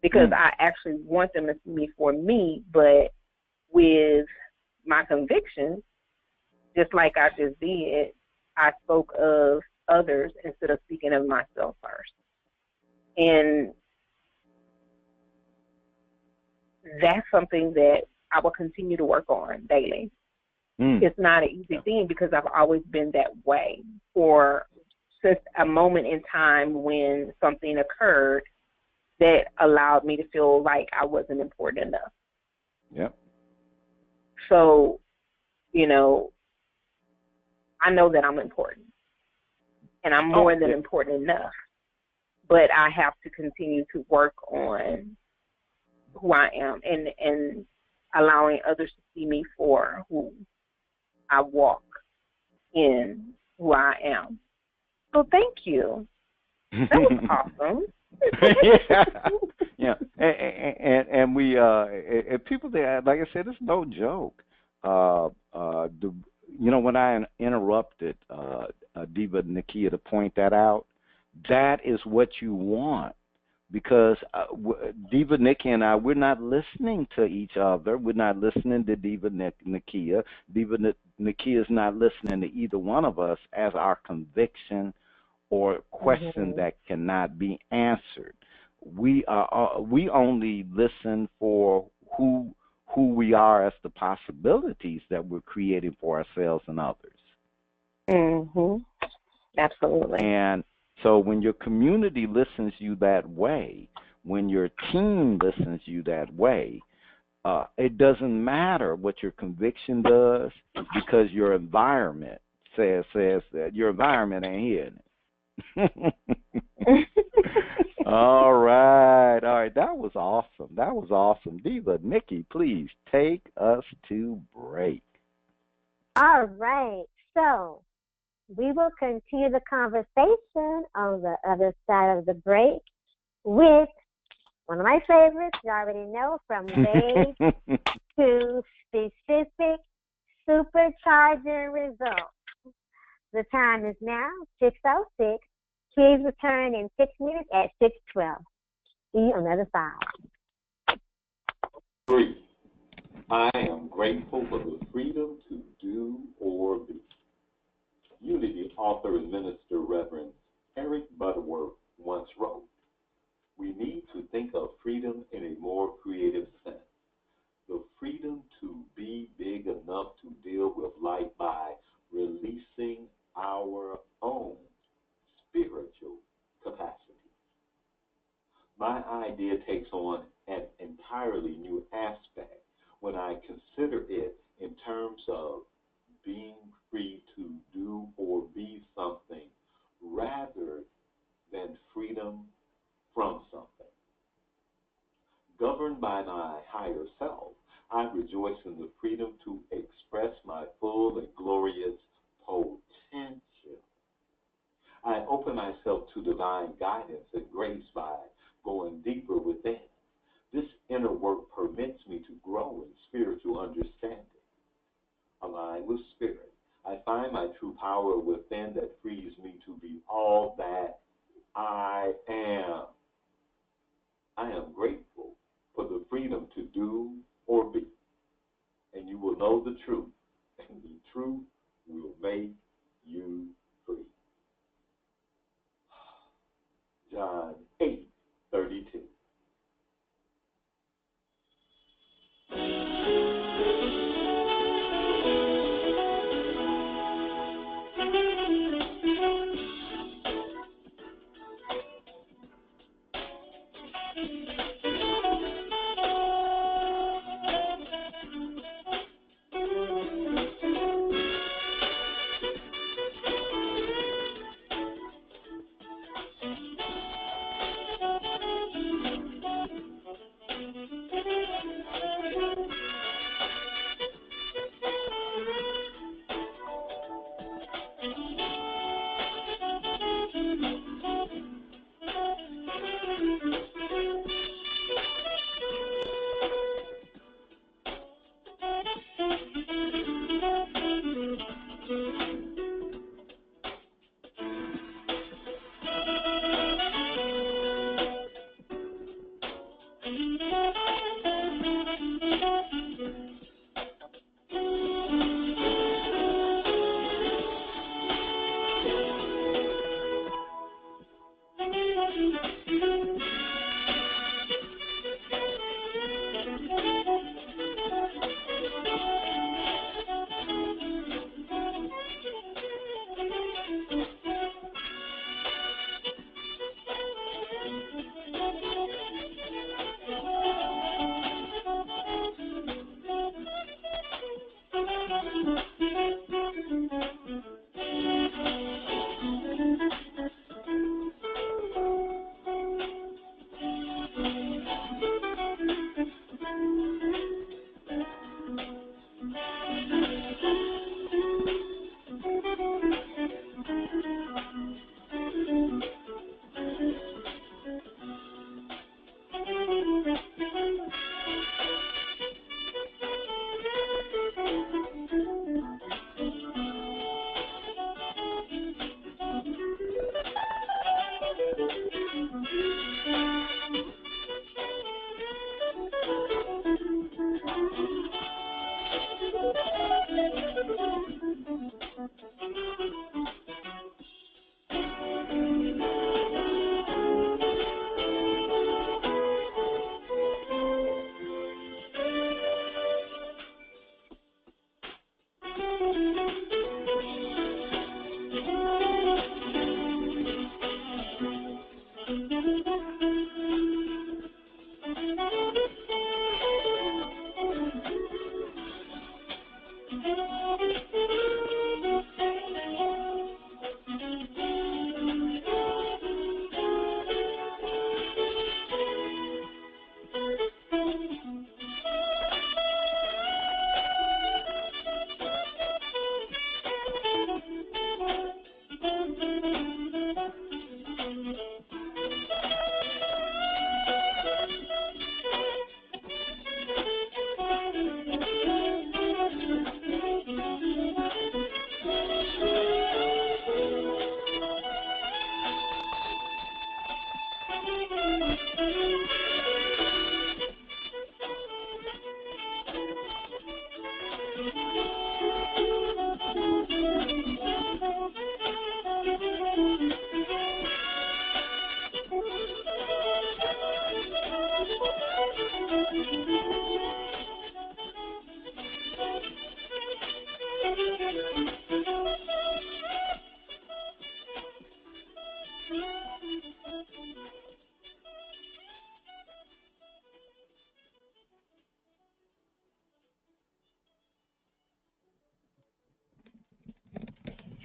Because I actually want them to see me for me, but with my convictions, just like I just did, I spoke of others instead of speaking of myself first. And that's something that I will continue to work on daily. It's not an easy thing because I've always been that way or since a moment in time when something occurred that allowed me to feel like I wasn't important enough. Yep. So, I know that I'm important and I'm more than important enough, but I have to continue to work on who I am and allowing others to see me for who I walk in, who I am. So thank you. That was awesome. Yeah. And we and people there, like I said, it's no joke. When I interrupted Diva Nikia to point that out, that is what you want. Because Diva Nikki and I, we're not listening to each other. We're not listening to Diva Nikia. Diva Nikia is not listening to either one of us as our conviction or question that cannot be answered. We only listen for who we are as the possibilities that we're creating for ourselves and others. Absolutely. And so when your community listens you that way, when your team listens to you that way, it doesn't matter what your conviction does because your environment says that your environment ain't hearing it. All right. That was awesome. Diva, Nikki, please take us to break. All right. So we will continue the conversation on the other side of the break with one of my favorites, you already know, from vague to specific, supercharging results. The time is now 6:06. Please return in 6 minutes at 6:12. See you on the other side. 3. I am grateful for the freedom to do or be. Unity author and minister Reverend Eric Butterworth once wrote, "We need to think of freedom in a more creative sense. The freedom to be big enough to deal with life by releasing our own spiritual capacity." My idea takes on an entirely new aspect when I consider it in terms of being free to do or be something rather than freedom from something. Governed by my higher self, I rejoice in the freedom to express my full and glorious potential. I open myself to divine guidance and grace by going deeper within. This inner work permits me to grow in spiritual understanding. Aligned with spirit, I find my true power within that frees me to be all that I am. I am grateful for the freedom to do or be. And you will know the truth, and the truth will make you free. John 8:32.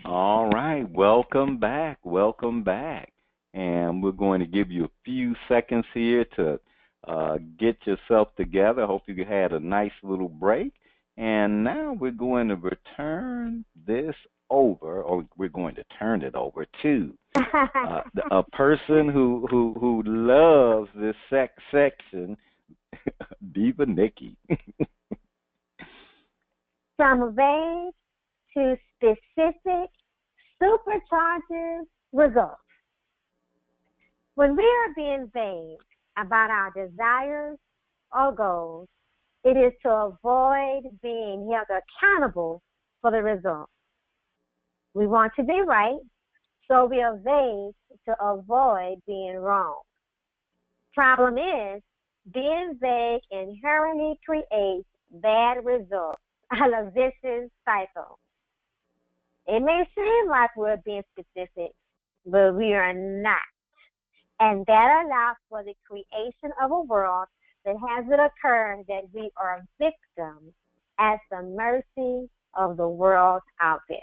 All right, welcome back. Welcome back. And we're going to give you a few seconds here to get yourself together. Hope you had a nice little break. And now we're going to return this over, or we're going to turn it over to a person who loves this section, Diva Nikki. From vague to specific supercharges results. When we are being vague about our desires or goals, it is to avoid being held accountable for the result. We want to be right, so we are vague to avoid being wrong. Problem is, being vague inherently creates bad results, a vicious cycle. It may seem like we're being specific, but we are not. And that allows for the creation of a world that has it occur that we are victims at the mercy of the world out there.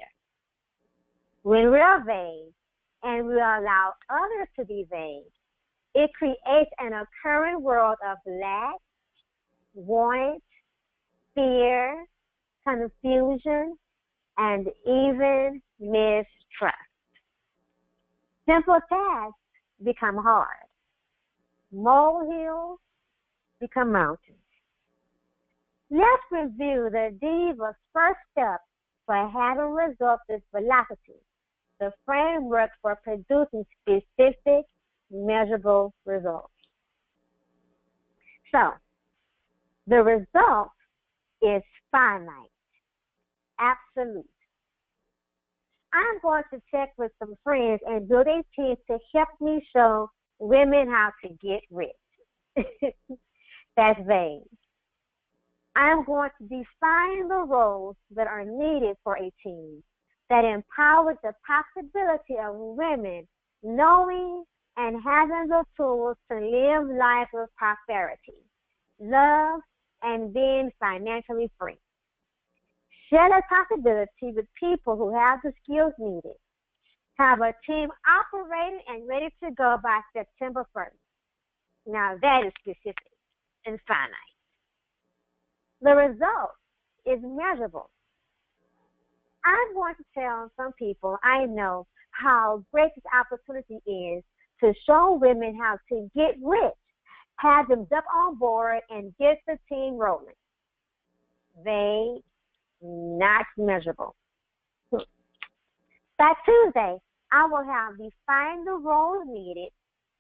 When we are vague and we allow others to be vague, it creates an occurring world of lack, want, fear, confusion, and even mistrust. Simple tasks become hard. Molehills become mountains. Let's review the Divas' first step for having results with velocity, the framework for producing specific, measurable results. So, the result is finite, absolute. I'm going to check with some friends and build a team to help me show women how to get rich. That's vague. I'm going to define the roles that are needed for a team that empowers the possibility of women knowing and having the tools to live life with prosperity, love, and being financially free. Share that possibility with people who have the skills needed. Have a team operating and ready to go by September 1st. Now that is specific and finite. The result is measurable. I'm going to tell some people I know how great this opportunity is to show women how to get rich, have them jump on board, and get the team rolling. Vague, not measurable. By Tuesday, I will have defined the roles needed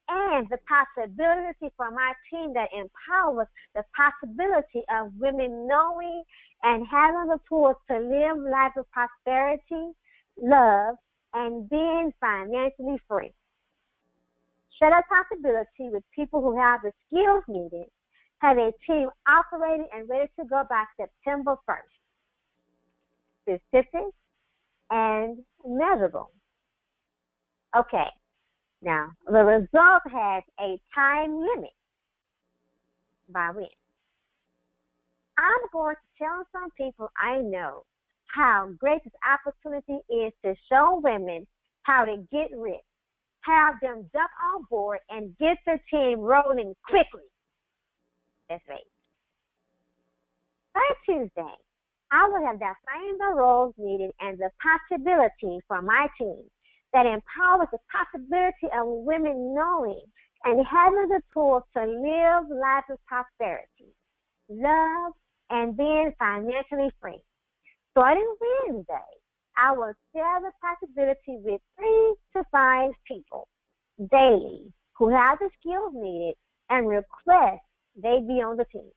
and the possibility for my team that empowers the possibility of women knowing and having the tools to live life of prosperity, love, and being financially free. Share that possibility with people who have the skills needed, have a team operating and ready to go by September 1st. Specific and measurable. Okay, now the result has a time limit. By when? I'm going to tell some people I know how great this opportunity is to show women how to get rich, have them jump on board, and get the team rolling quickly. That's right. By Tuesday, I will have defined the roles needed and the possibility for my team that empowers the possibility of women knowing and having the tools to live life of prosperity, love, and being financially free. Starting Wednesday, I will share the possibility with 3 to 5 people daily who have the skills needed and request they be on the team.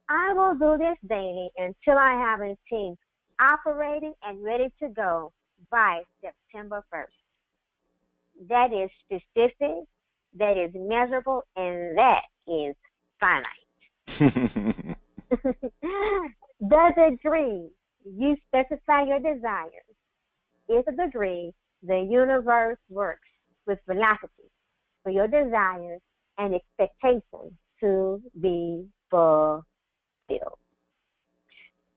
I will do this daily until I have a team operating and ready to go by September 1st. That is specific, that is measurable, and that is finite. The degree you specify your desires is a degree the universe works with velocity for your desires and expectations to be fulfilled.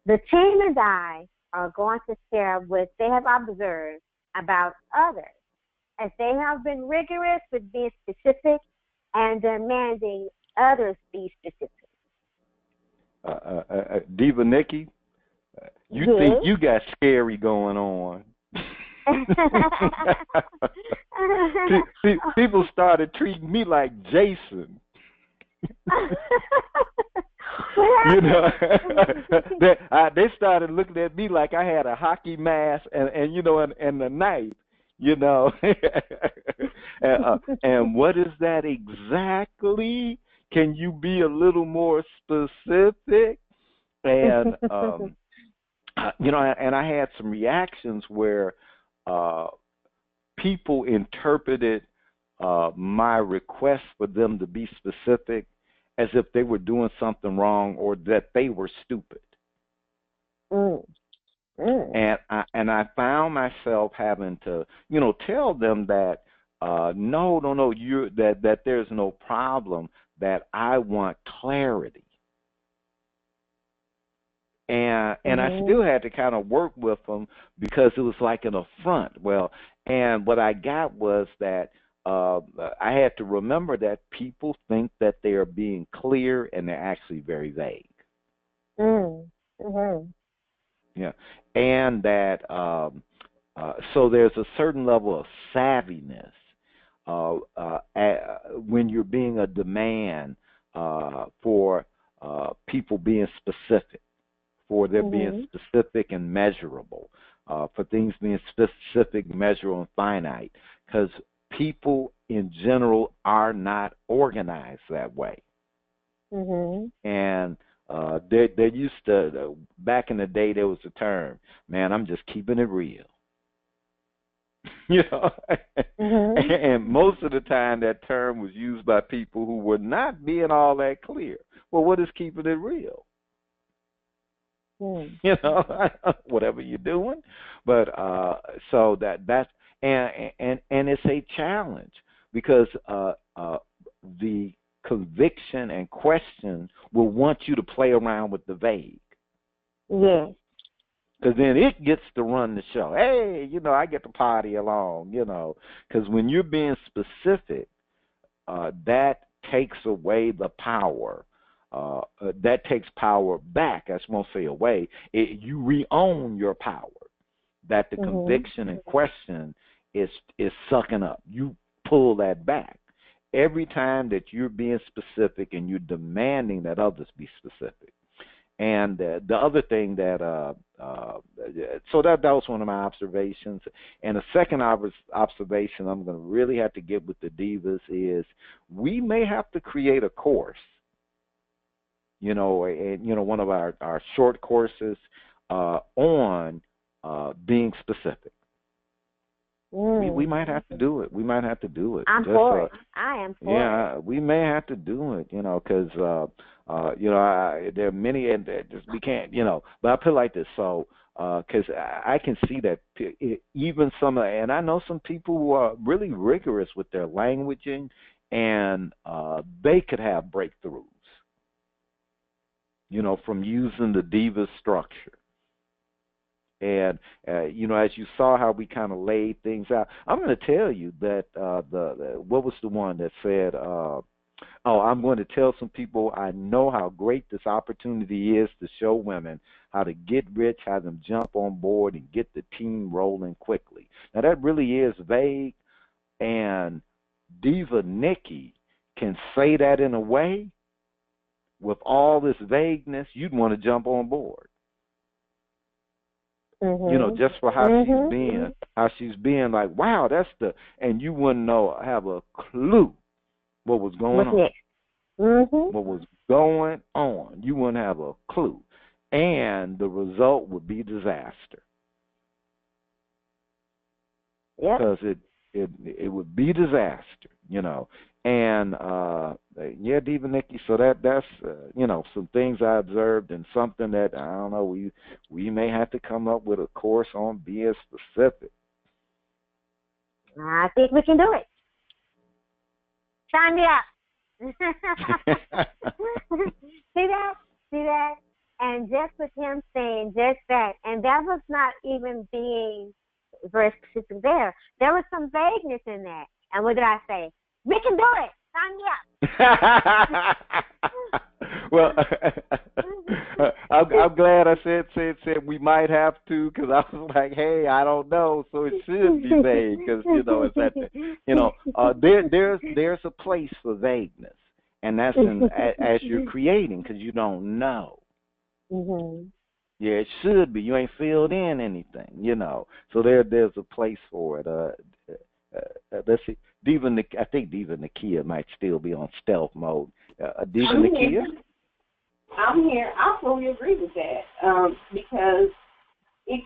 The team and I are going to share what they have observed about others, as they have been rigorous with being specific and demanding others be specific. Diva Nikki, you Yes. think you got scary going on. People started treating me like Jason. You know, they started looking at me like I had a hockey mask and you know, and a knife, you know. And what is that exactly? Can you be a little more specific? And you know, and I had some reactions where people interpreted my request for them to be specific as if they were doing something wrong or that they were stupid. And I found myself having to, you know, tell them that no, that there's no problem, that I want clarity. And I still had to kind of work with them because it was like an affront. Well, and what I got was that I had to remember that people think that they are being clear and they're actually very vague. Yeah, and that so there's a certain level of savviness when you're being a demand for people being specific, for their being specific and measurable, for things being specific, measurable, and finite, because people in general are not organized that way. And there used to, back in the day, there was a term, man, I'm just keeping it real. You know, and most of the time that term was used by people who were not being all that clear. Well, what is keeping it real? You know, whatever you're doing. But so that's and it's a challenge because the conviction and question will want you to play around with the vague. Yes. Because then it gets to run the show. Hey, you know, I get to party along, you know. Because when you're being specific, that takes away the power. That takes power back. I won't say away. You re-own your power. That the conviction and question is sucking up. You pull that back. Every time that you're being specific and you're demanding that others be specific. And the other thing that, so that was one of my observations. And the second observation I'm going to really have to get with the divas is we may have to create a course, you know, and, you know, one of our short courses on being specific. We might have to do it. We might have to do it. I'm for it. I am for it. Yeah, we may have to do it, you know, because, you know, there are many, and we can't, you know, but I put it like this. So, because I can see that even some, and I know some people who are really rigorous with their languaging, and they could have breakthroughs, you know, from using the Divas structure. And, you know, as you saw how we kind of laid things out, I'm going to tell you that what was the one that said, I'm going to tell some people I know how great this opportunity is to show women how to get rich, how them jump on board and get the team rolling quickly. Now, that really is vague, and Diva Nikki can say that in a way with all this vagueness, you'd want to jump on board. You know, just for how she's being like, wow, that's and you wouldn't have a clue what was going on. What was going on. You wouldn't have a clue. And the result would be disaster. Because it would be disaster, you know. And, yeah, Diva Nikki, so that's, you know, some things I observed and something that, I don't know, we may have to come up with a course on being specific. I think we can do it. Sign me up. See that? And just with him saying just that, and that was not even being very specific there. There was some vagueness in that. And what did I say? We can do it. Sign me up. Well, I'm glad I said we might have to, because I was like, hey, I don't know, so it should be vague, because it's that there's a place for vagueness, and that's as you're creating, because you don't know. Mm-hmm. Yeah, it should be. You ain't filled in anything, So there's a place for it. Let's see. I think Diva Nakia might still be on stealth mode. Diva Nakia? I'm here. I fully agree with that, because it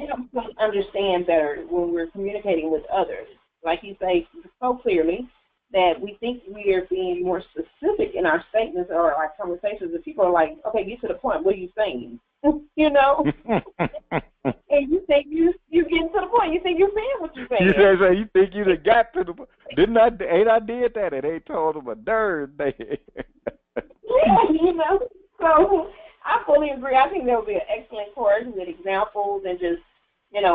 helps us understand better when we're communicating with others. Like you say so clearly, that we think we are being more specific in our statements or our conversations, and people are like, okay, get to the point. What are you saying? And you think you're getting to the point. You think you're saying what you're saying. You think you done got to the point. Ain't I did that, and they told them a darn thing. Yeah, So I fully agree. I think that would be an excellent course with examples and just,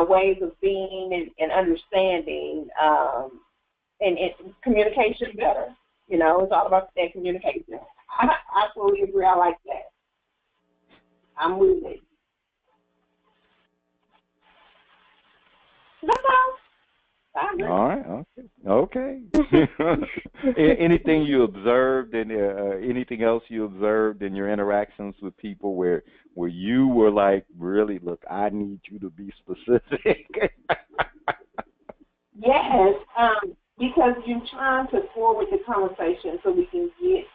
ways of being and understanding, and communication better. It's all about that communication. I fully agree. I like that. I'm with it. That's all. All right. Okay. Anything you observed, and anything else you observed in your interactions with people where you were like, really, look, I need you to be specific. Yes, because you're trying to forward the conversation so we can get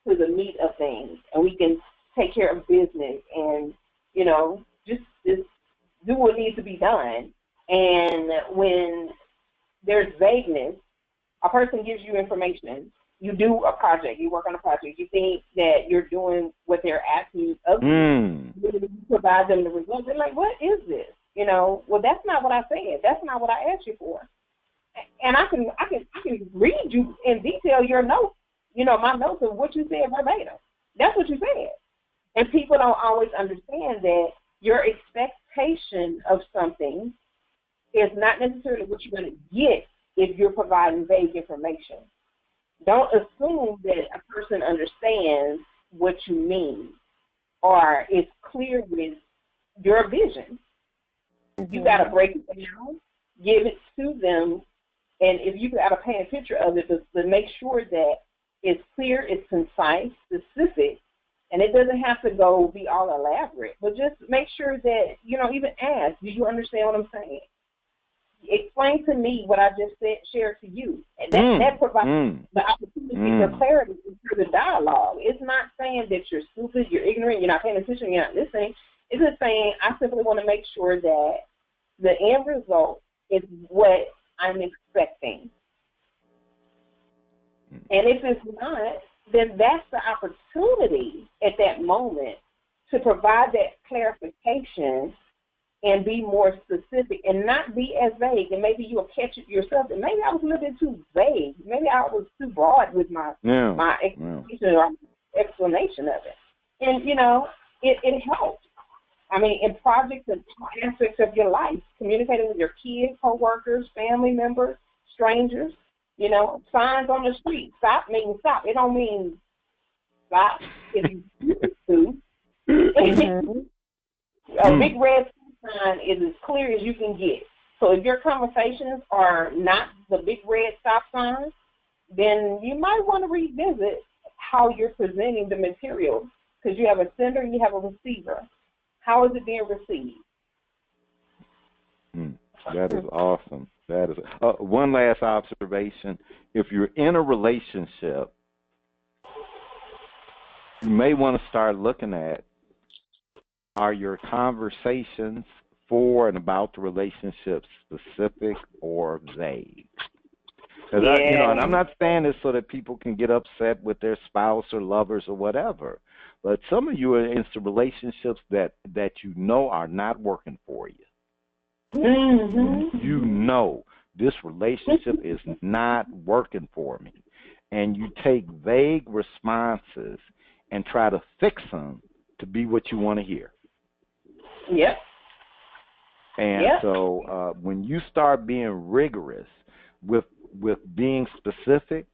to the meat of things, and we can take care of business, and just do what needs to be done. And when there's vagueness, a person gives you information. You do a project. You work on a project. You think that you're doing what they're asking of you. You provide them the results. They're like, what is this? Well, that's not what I said. That's not what I asked you for. And I can read you in detail your notes, my notes of what you said verbatim. That's what you said. And people don't always understand that your expectation of something is not necessarily what you're going to get if you're providing vague information. Don't assume that a person understands what you mean or is clear with your vision. You got to break it down, give it to them, and if you got to paint a picture of it, to make sure that it's clear, it's concise, specific, and it doesn't have to be all elaborate, but just make sure that, even ask, do you understand what I'm saying? Explain to me what I just shared to you. And that provides the opportunity for clarity through the dialogue. It's not saying that you're stupid, you're ignorant, you're not paying attention, you're not listening. It's just saying I simply want to make sure that the end result is what I'm expecting. And if it's not, then that's the opportunity at that moment to provide that clarification and be more specific and not be as vague. And maybe you'll catch it yourself. And maybe I was a little bit too vague. Maybe I was too broad with my explanation of it. And, it helps. I mean, in projects and aspects of your life, communicating with your kids, co-workers, family members, strangers, signs on the street. Stop means stop. It don't mean stop if you choose to. A big red sign is as clear as you can get. So if your conversations are not the big red stop signs, then you might want to revisit how you're presenting the material, because you have a sender and you have a receiver. How is it being received? That is awesome. That is one last observation. If you're in a relationship, you may want to start looking at, are your conversations for and about the relationship specific or vague? And I'm not saying this so that people can get upset with their spouse or lovers or whatever, but some of you are in some relationships that are not working for you. Mm-hmm. This relationship is not working for me. And you take vague responses and try to fix them to be what you want to hear. Yep. And yep. so when you start being rigorous with being specific,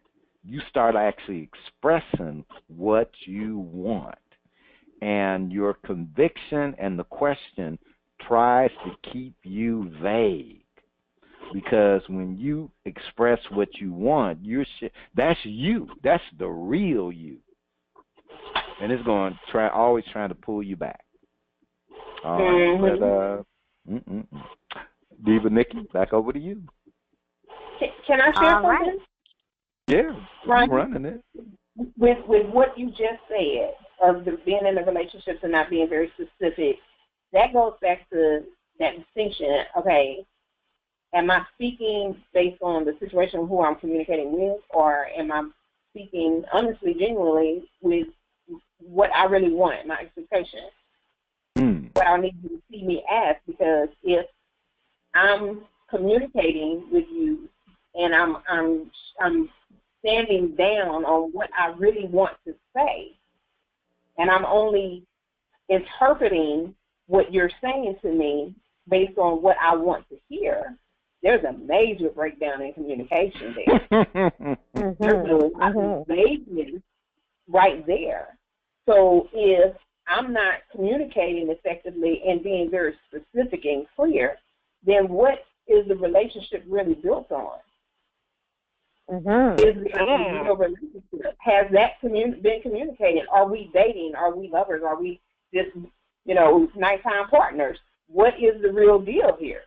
you start actually expressing what you want. And your conviction and the question tries to keep you vague. Because when you express what you want, that's you. That's the real you. And it's going to always trying to pull you back. All right. But, Diva Nikki, back over to you. Can I share something? Yeah, right. You're running it. With what you just said of being in the relationships and not being very specific, that goes back to that distinction. Okay, am I speaking based on the situation of who I'm communicating with, or am I speaking honestly, genuinely with what I really want, my expectation? What I need you to see me as, because if I'm communicating with you and I'm standing down on what I really want to say, and I'm only interpreting what you're saying to me based on what I want to hear, there's a major breakdown in communication there. There's a lot of vagueness right there. So if I'm not communicating effectively and being very specific and clear, then what is the relationship really built on? Is the real relationship? Has that been communicated? Are we dating? Are we lovers? Are we just, nighttime partners? What is the real deal here?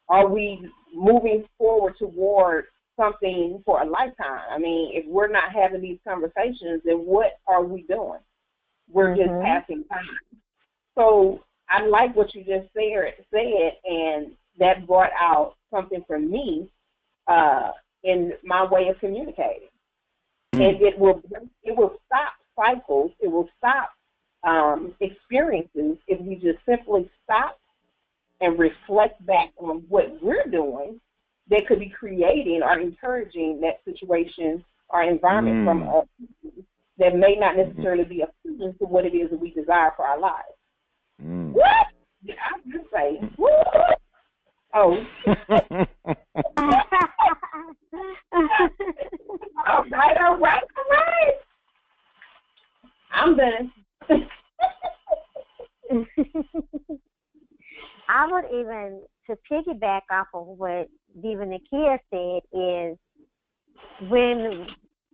Are we moving forward toward something for a lifetime? I mean, if we're not having these conversations, then what are we doing? We're just passing time. So I like what you just said, and that brought out something for me in my way of communicating. And it will stop cycles. It will stop experiences if we just simply stop and reflect back on what we're doing that could be creating or encouraging that situation or environment from us that may not necessarily be appealing to what it is that we desire for our lives. What? Did I just say? What? Oh. All right. I'm done. I would even, to piggyback off of what Diva Nakia said, is when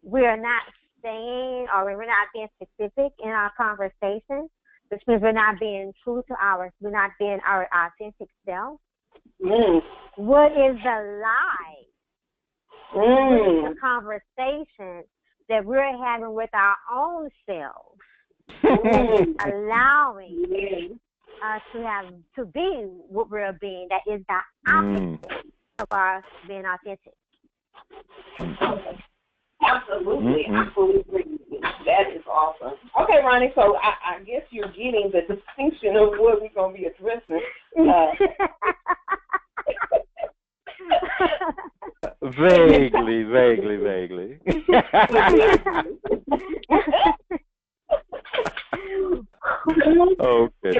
we're not saying or when we're not being specific in our conversation, which means we're not being true to we're not being our authentic self. What is the lie? What is the conversation that we're having with our own selves? Allowing us to be what we're being, that is the opposite of us being authentic. Absolutely. I fully agree with you. That is awesome. Okay, Ronnie, so I guess you're getting the distinction of what we're going to be addressing. Vaguely. Okay.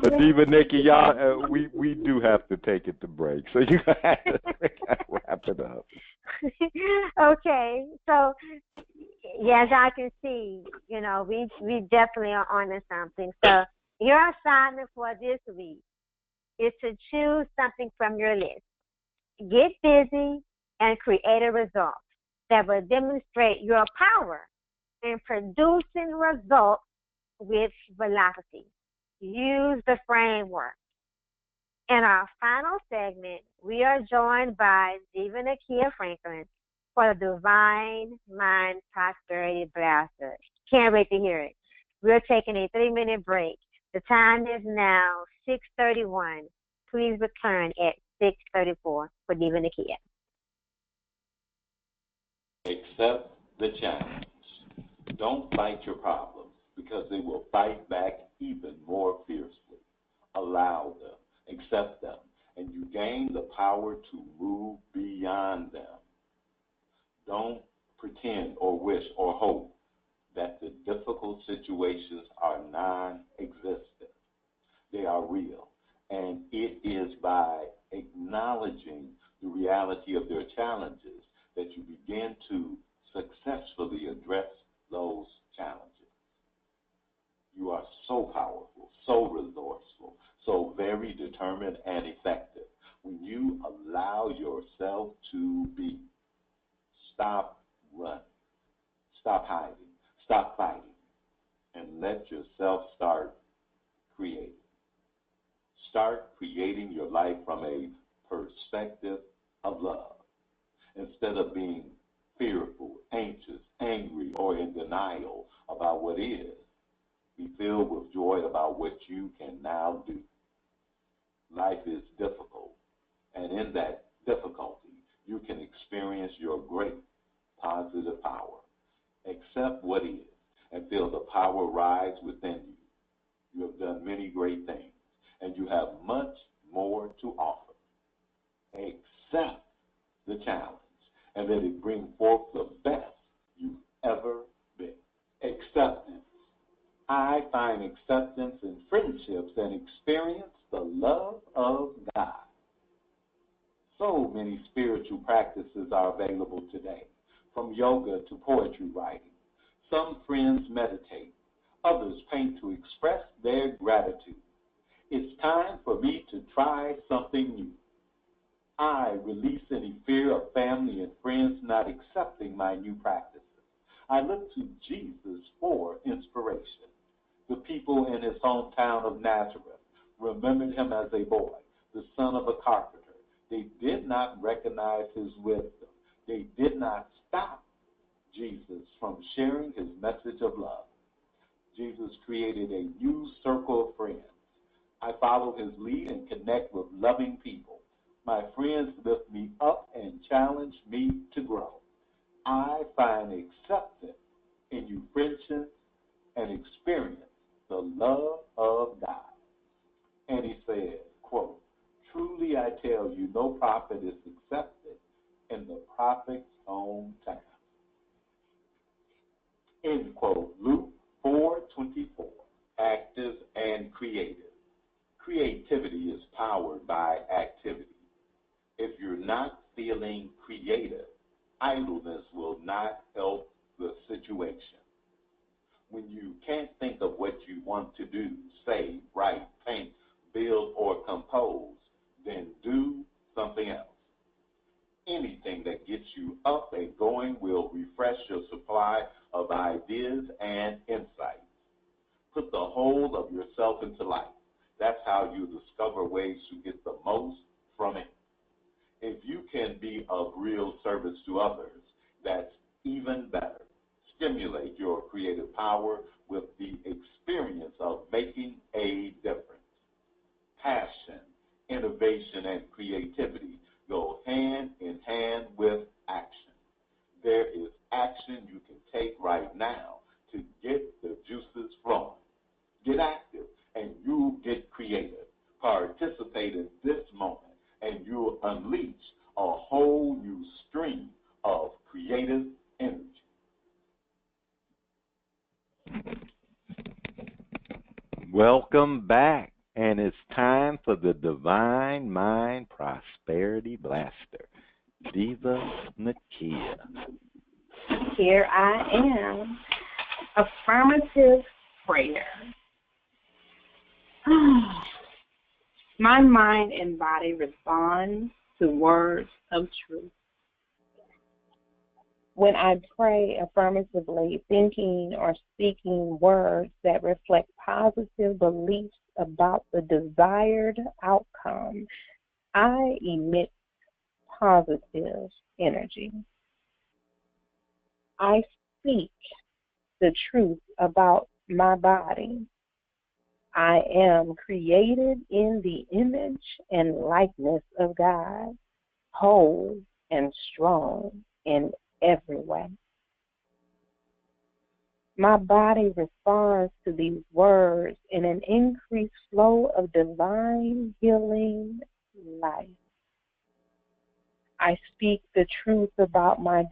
But Diva Nikki, y'all, we do have to take it to break, so you have to wrap it up. Okay, so as I can see, we definitely are on something. So your assignment for this week is to choose something from your list. Get busy and create a result that will demonstrate your power in producing results with velocity. Use the framework. In our final segment, we are joined by Diva Nakia Franklin for the Divine Mind Prosperity Blaster. Can't wait to hear it. We're taking a 3-minute break. The time is now 6:31. Please return at 6:34 for Diva Nakia. Accept the challenge. Don't fight your problems, because they will fight back even more fiercely. Allow them, accept them, and you gain the power to move beyond them. Don't pretend or wish or hope that the situations are non-existent. They are real. And it is by acknowledging the reality of their challenges that you begin to successfully address those challenges. You are so powerful, so resourceful, so very determined and effective. When you allow yourself to be, stop running, stop hiding, stop fighting, and let yourself start creating. Start creating your life from a perspective of love. Instead of being fearful, anxious, angry, or in denial about what is, be filled with joy about what you can now do. Life is difficult, and in that difficulty, you can experience your great positive power. Accept what is and feel the power rise within you. You have done many great things, and you have much more to offer. Accept the challenge, and let it bring forth the best you've ever been. Acceptance. I find acceptance in friendships and experience the love of God. So many spiritual practices are available today, from yoga to poetry writing. Some friends meditate, others paint to express their gratitude. It's time for me to try something new. I release any fear of family and friends not accepting my new practices. I look to Jesus for inspiration. The people in his hometown of Nazareth remembered him as a boy, the son of a carpenter. They did not recognize his wisdom. They did not stop Jesus from sharing his message of love. Jesus created a new circle of friends. I follow his lead and connect with loving people. My friends lift me up and challenge me to grow. I find acceptance in you friendships and experience the love of God. And he said, quote, truly I tell you, no prophet is accepted in the prophet's hometown. End quote. Luke 4:24. Active and creative. Creativity is powered by activity. If you're not feeling creative, idleness will not help the situation. When you can't think of what you want to do, say, write, paint, build, or compose, then do something else. Anything that gets you up and going will refresh your supply of ideas and insights. Put the whole of yourself into life. That's how you discover ways to get the most from it. If you can be of real service to others, that's even better. Stimulate your creative power with the experience of making a difference. Passion, innovation, and creativity go hand in hand with action. There is action you can take right now to get the juices flowing. Get active and you'll get creative. Participate in this moment and you'll unleash a whole new stream of creative energy. Welcome back, and it's time for the Divine Mind Prosperity Blaster, Divas Nakia. Here I am. Affirmative prayer. My mind and body respond to words of truth. When I pray affirmatively, thinking or speaking words that reflect positive beliefs about the desired outcome, I emit positive energy. I speak the truth about my body. I am created in the image and likeness of God, whole and strong in every way. My body responds to these words in an increased flow of divine healing life. I speak the truth about my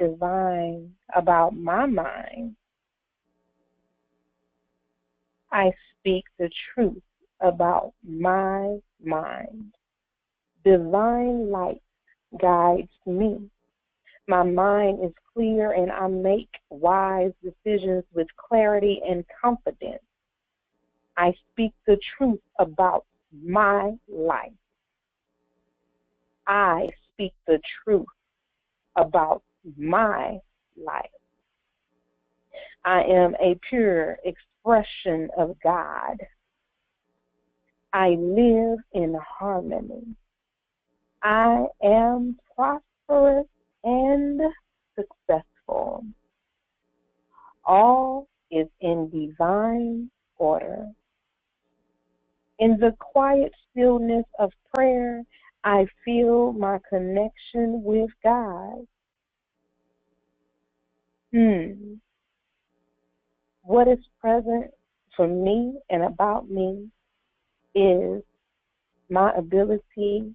mind. I speak the truth about my mind. Divine light guides me. My mind is clear and I make wise decisions with clarity and confidence. I speak the truth about my life. I speak the truth about my life. I am a pure expression of God. I live in harmony. I am prosperous and successful. All is in divine order. In the quiet stillness of prayer, I feel my connection with God. What is present for me and about me is my ability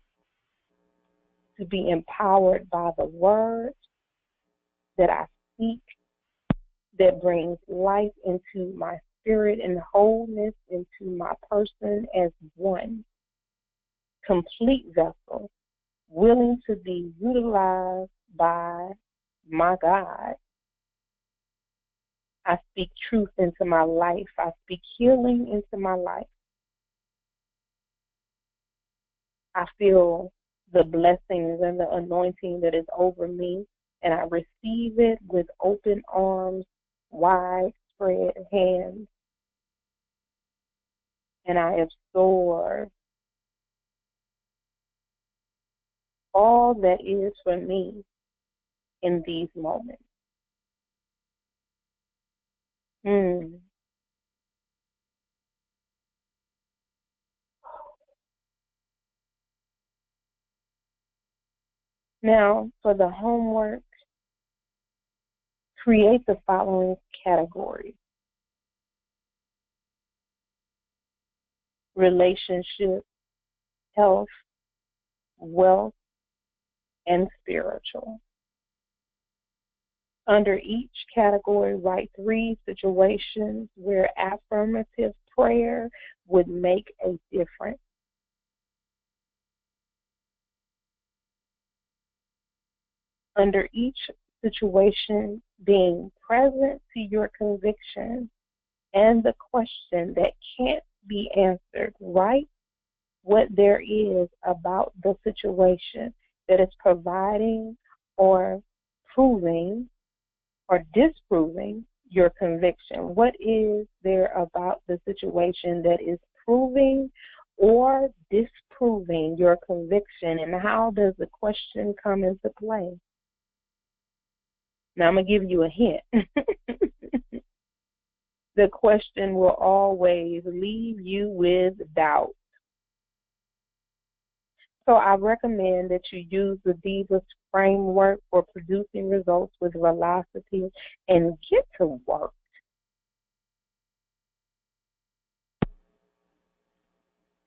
to be empowered by the word that I speak that brings life into my spirit and wholeness into my person as one complete vessel, willing to be utilized by my God. I speak truth into my life. I speak healing into my life. I feel the blessings and the anointing that is over me, and I receive it with open arms, wide spread hands, and I absorb all that is for me in these moments. Now, for the homework, create the following categories: relationship, health, wealth, and spiritual. Under each category, write 3 situations where affirmative prayer would make a difference. Under each situation, being present to your conviction and the question that can't be answered, write what there is about the situation that is providing or proving or disproving your conviction. What is there about the situation that is proving or disproving your conviction, and how does the question come into play? Now I'm going to give you a hint. The question will always leave you with doubt. So I recommend that you use the Divas framework for producing results with velocity and get to work.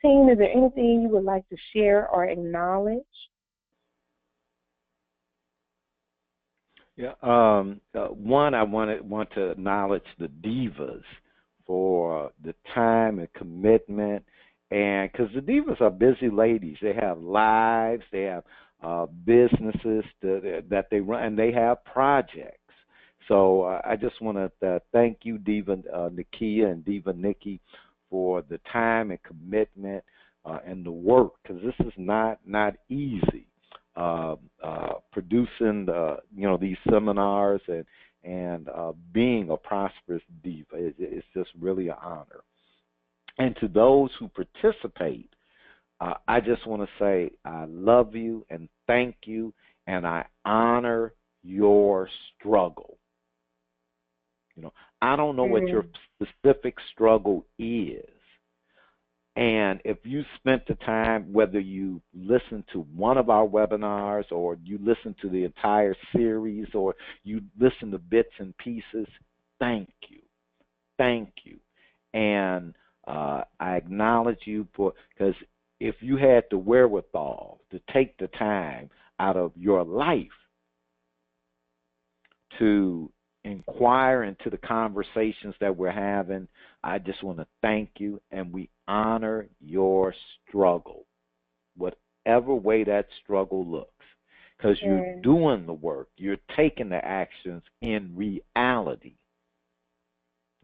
Team, is there anything you would like to share or acknowledge? Yeah. One, I want to acknowledge the Divas for the time and commitment, and because the Divas are busy ladies, they have lives, they have businesses that they run, and they have projects. So I just want to thank you, Diva Nakia and Diva Nikki, for the time and commitment and the work, because this is not easy. Producing these seminars and being a prosperous diva is just really an honor. And to those who participate, I just want to say I love you and thank you, and I honor your struggle. I don't know what your specific struggle is. And if you spent the time, whether you listened to one of our webinars or you listened to the entire series or you listened to bits and pieces, thank you. Thank you. And I acknowledge you because if you had the wherewithal to take the time out of your life to inquire inquire into the conversations that we're having, I just want to thank you, and we honor your struggle, whatever way that struggle looks, because you're doing the work, you're taking the actions in reality,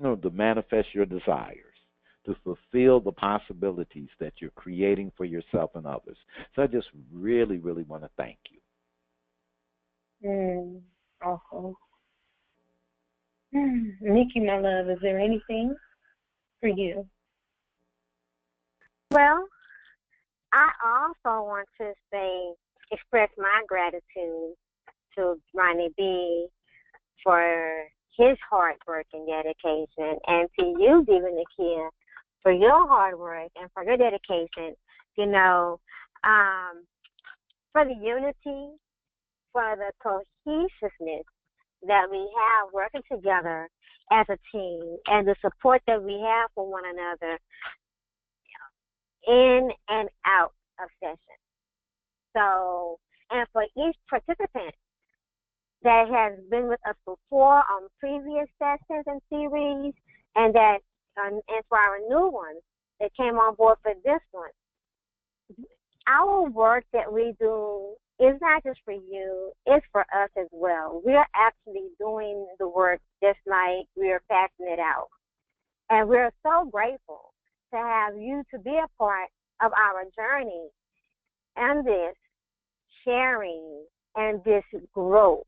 to manifest your desires, to fulfill the possibilities that you're creating for yourself and others. So I just really, really want to thank you. Awesome. Nikki, my love, is there anything for you? Well, I also want to express my gratitude to Ronnie B for his hard work and dedication, and to you, Diva Nakia, for your hard work and for your dedication, for the unity, for the cohesiveness that we have working together as a team, and the support that we have for one another in and out of session. So, and for each participant that has been with us before on previous sessions and series, and for our new ones that came on board for this one, our work that we do is not just for you, it's for us as well. We're actually doing the work just like we're passing it out. And we're so grateful to have you to be a part of our journey and this sharing and this growth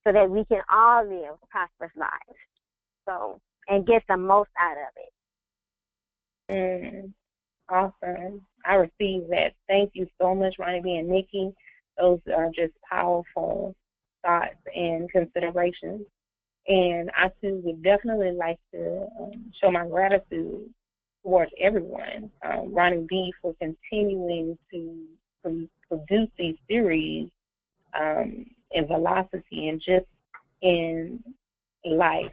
so that we can all live prosperous lives. So, and get the most out of it. Awesome. I received that. Thank you so much, Ronnie B and Nikki. Those are just powerful thoughts and considerations. And I, too, would definitely like to show my gratitude towards everyone. Ronnie B for continuing to produce these series in velocity and just in life.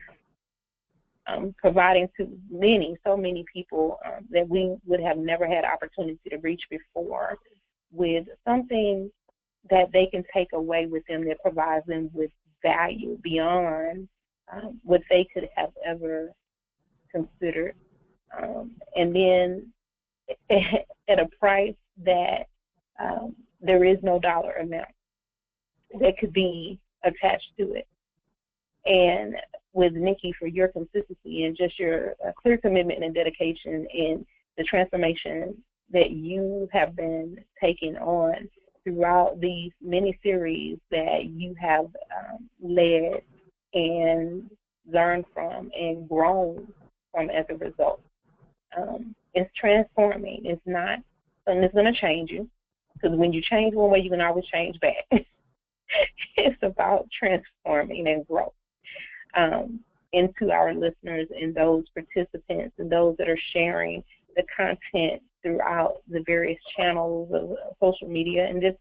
Providing to so many people that we would have never had opportunity to reach before with something that they can take away with them that provides them with value beyond what they could have ever considered. And then at a price that there is no dollar amount that could be attached to it. And with Nikki, for your consistency and just your clear commitment and dedication in the transformation that you have been taking on throughout these mini series that you have led and learned from and grown from as a result. It's transforming. It's not something that's going to change you, because when you change one way, you can always change back. It's about transforming and growth. Into our listeners and those participants and those that are sharing the content throughout the various channels of social media and just,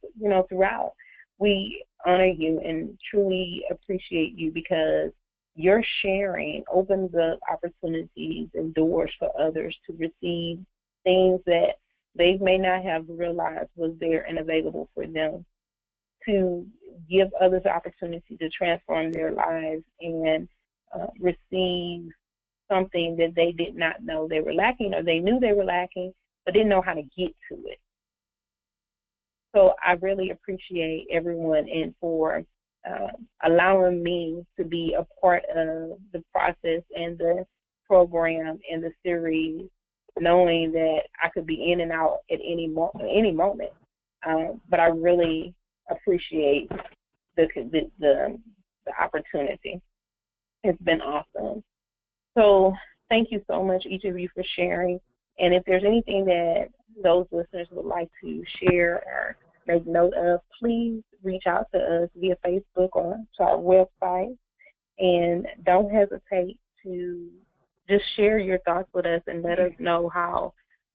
throughout. We honor you and truly appreciate you, because your sharing opens up opportunities and doors for others to receive things that they may not have realized was there and available for them, to give others the opportunity to transform their lives and receive something that they did not know they were lacking, or they knew they were lacking but didn't know how to get to it. So I really appreciate everyone and for allowing me to be a part of the process and the program and the series, knowing that I could be in and out at any moment. But I really appreciate the opportunity. It's been awesome. So thank you so much, each of you, for sharing. And if there's anything that those listeners would like to share or make note of, please reach out to us via Facebook or to our website. And don't hesitate to just share your thoughts with us and let us know how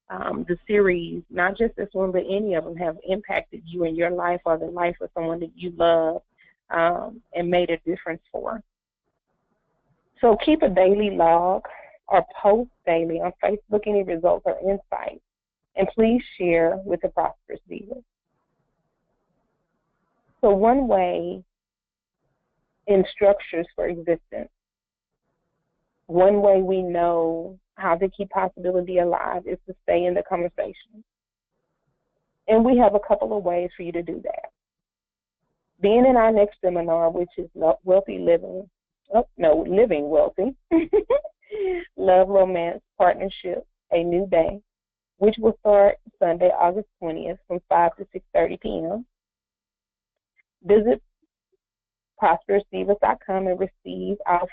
the series, not just this one, but any of them, have impacted you in your life or the life of someone that you love and made a difference for. So keep a daily log or post daily on Facebook any results or insights, and please share with the Prosperous Divas. So one way in structures for existence one way we know how to keep possibility alive is to stay in the conversation. And we have a couple of ways for you to do that. Being in our next seminar, which is Living Wealthy, Love, Romance, Partnership, A New Day, which will start Sunday, August 20th from 5 to 6:30 p.m. Visit ProsperousDivas.com and receive our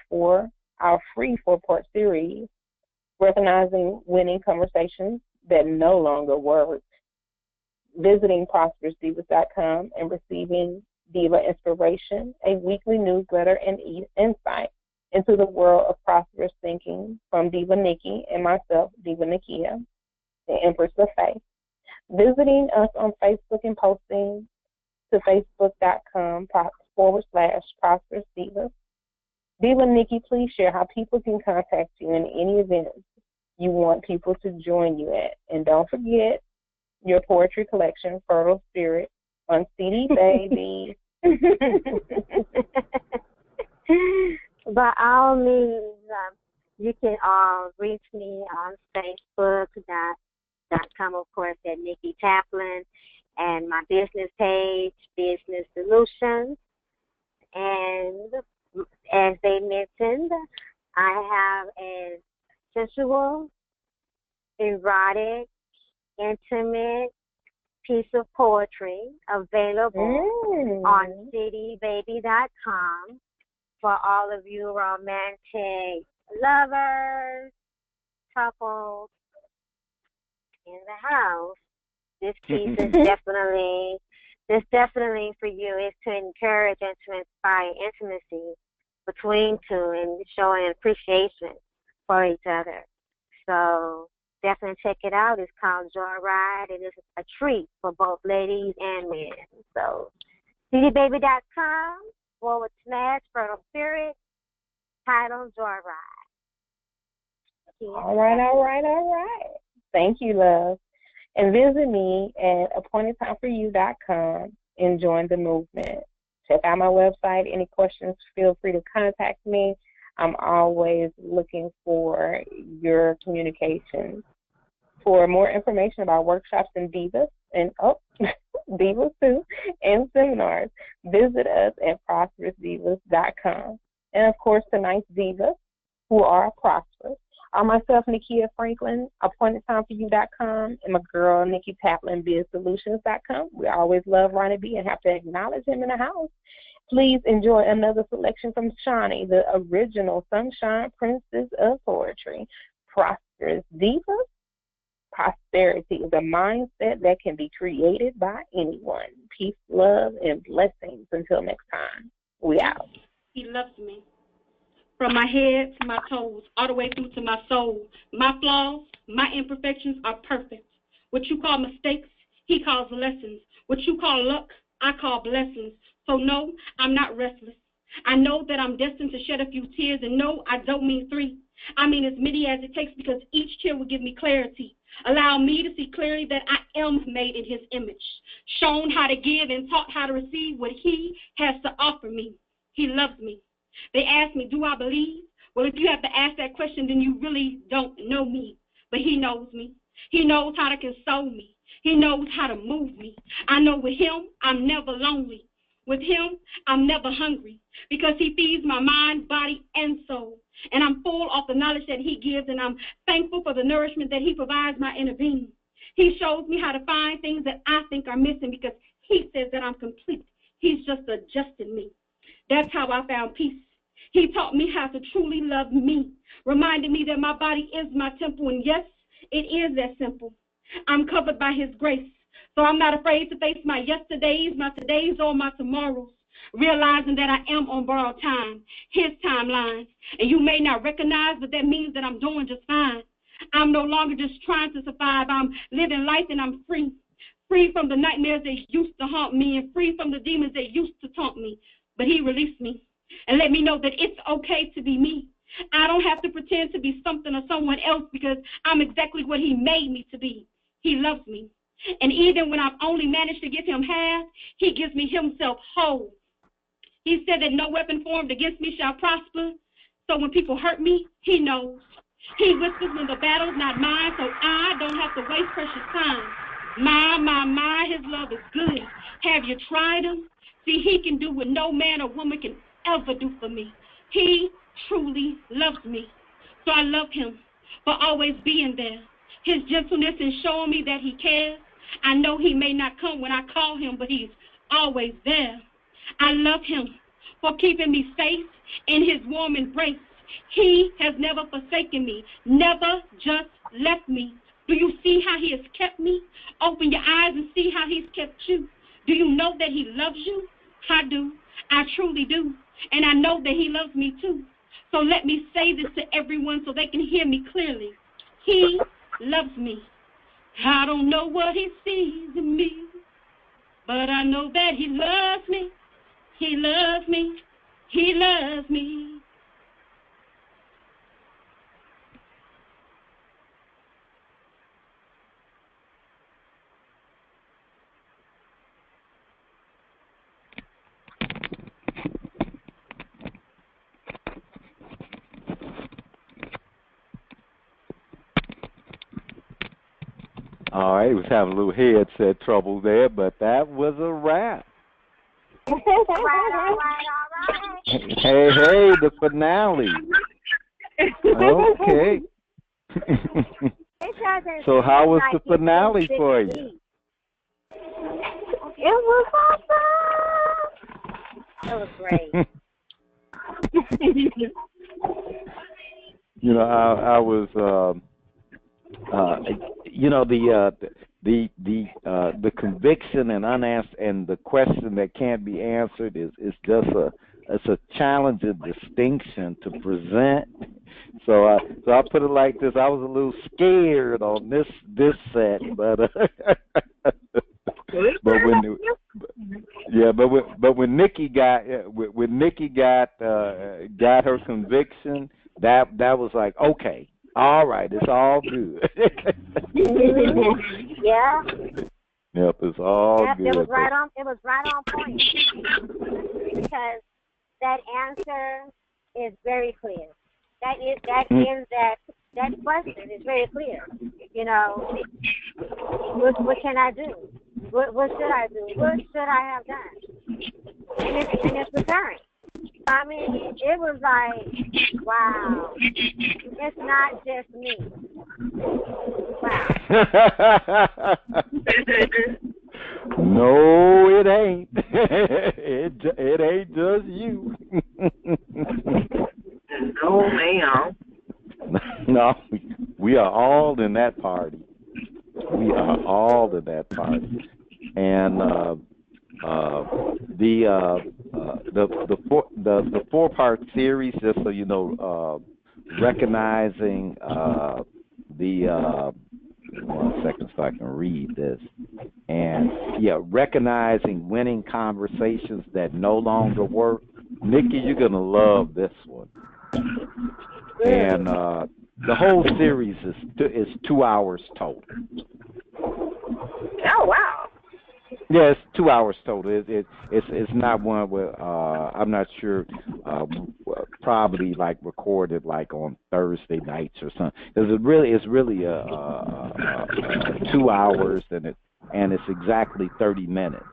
free 4-part series, Recognizing Winning Conversations That No Longer Work. Visiting ProsperousDivas.com and receiving Diva Inspiration, a weekly newsletter and insight into the world of prosperous thinking from Diva Nikki and myself, Diva Nikia, the Empress of Faith. Visiting us on Facebook and posting to facebook.com/Prosperous Divas. Diva Nikki, please share how people can contact you in any event you want people to join you at. And don't forget your poetry collection, Fertile Spirit, on CD, baby. By all means, you can reach me on Facebook.com, of course, at Nikki Taplin, and my business page, Business Solutions. And as they mentioned, I have a sensual, erotic, intimate piece of poetry available on cdbaby.com for all of you romantic lovers, couples in the house. This piece is definitely for you. It's to encourage and to inspire intimacy between two and showing appreciation for each other. So definitely check it out. It's called Joyride. It is a treat for both ladies and men. So cdbaby.com/Fertile Spirit, title Joyride. All right. Thank you, love. And visit me at appointedtimeforyou.com and join the movement. Check out my website. Any questions, feel free to contact me. I'm always looking for your communications. For more information about workshops and Divas, and Divas too, and seminars, visit us at ProsperousDivas.com. And of course, tonight's Divas, who are prosperous, are myself, Nikia Franklin, AppointedTimeForYou.com, and my girl, Nikki Taplin, BizSolutions.com. We always love Ronnie B and have to acknowledge him in the house. Please enjoy another selection from Shawnee, the original Sunshine Princess of Poetry. Prosperous Divas. Prosperity is a mindset that can be created by anyone. Peace, love, and blessings. Until next time, we out. He loves me. From my head to my toes, all the way through to my soul. My flaws, my imperfections are perfect. What you call mistakes, he calls lessons. What you call luck, I call blessings. So no, I'm not restless. I know that I'm destined to shed a few tears, and no, I don't mean 3. I mean as many as it takes, because each tear will give me clarity. Allow me to see clearly that I am made in his image, shown how to give and taught how to receive what he has to offer me. He loves me. They ask me, do I believe? Well, if you have to ask that question, then you really don't know me. But he knows me. He knows how to console me. He knows how to move me. I know with him, I'm never lonely. With him, I'm never hungry, because he feeds my mind, body, and soul. And I'm full of the knowledge that he gives, and I'm thankful for the nourishment that he provides my inner being. He shows me how to find things that I think are missing, because he says that I'm complete. He's just adjusting me. That's how I found peace. He taught me how to truly love me, reminding me that my body is my temple, and yes, it is that simple. I'm covered by his grace, so I'm not afraid to face my yesterdays, my todays, or my tomorrows, realizing that I am on borrowed time, his timeline. And you may not recognize, but that means that I'm doing just fine. I'm no longer just trying to survive. I'm living life, and I'm free. Free from the nightmares that used to haunt me, and free from the demons that used to taunt me. But he released me and let me know that it's okay to be me. I don't have to pretend to be something or someone else, because I'm exactly what he made me to be. He loves me. And even when I've only managed to give him half, he gives me himself whole. He said that no weapon formed against me shall prosper. So when people hurt me, he knows. He whispers when the battle's not mine, so I don't have to waste precious time. My, his love is good. Have you tried him? See, he can do what no man or woman can ever do for me. He truly loves me. So I love him for always being there. His gentleness in showing me that he cares. I know he may not come when I call him, but he's always there. I love him for keeping me safe in his warm embrace. He has never forsaken me, never just left me. Do you see how he has kept me? Open your eyes and see how he's kept you. Do you know that he loves you? I do. I truly do. And I know that he loves me too. So let me say this to everyone so they can hear me clearly. He loves me. I don't know what he sees in me, but I know that he loves me. He loves me. He loves me. All right, he was having a little headset trouble there, but that was a wrap. all right. Hey, the finale. Okay. So how was the finale for you? It was awesome. It was great. You know, I was, you know, the conviction and unanswered and the question that can't be answered is just it's a challenging distinction to present. So I put it like this: I was a little scared on this set, but when Nikki got her conviction, that was like, okay, all right, it's all good. Yeah. Yep, it's all good. It was right on. It was right on point because that answer is very clear. That question is very clear. You know, what can I do? What should I do? What should I have done? And it's recurring. I mean, it was like, wow, it's not just me. Wow. No, it ain't. It ain't just you. No, ma'am. No, we are all in that party. We are all in that party. And the four-part series, just so you know, recognizing one second so I can read this. And yeah, recognizing winning conversations that no longer work. Nikki, you're gonna love this one. And the whole series is 2 hours total. Oh wow. Yeah, it's 2 hours total. It's not one where I'm not sure. Probably like recorded like on Thursday nights or something. Because it's really 2 hours and it's exactly 30 minutes.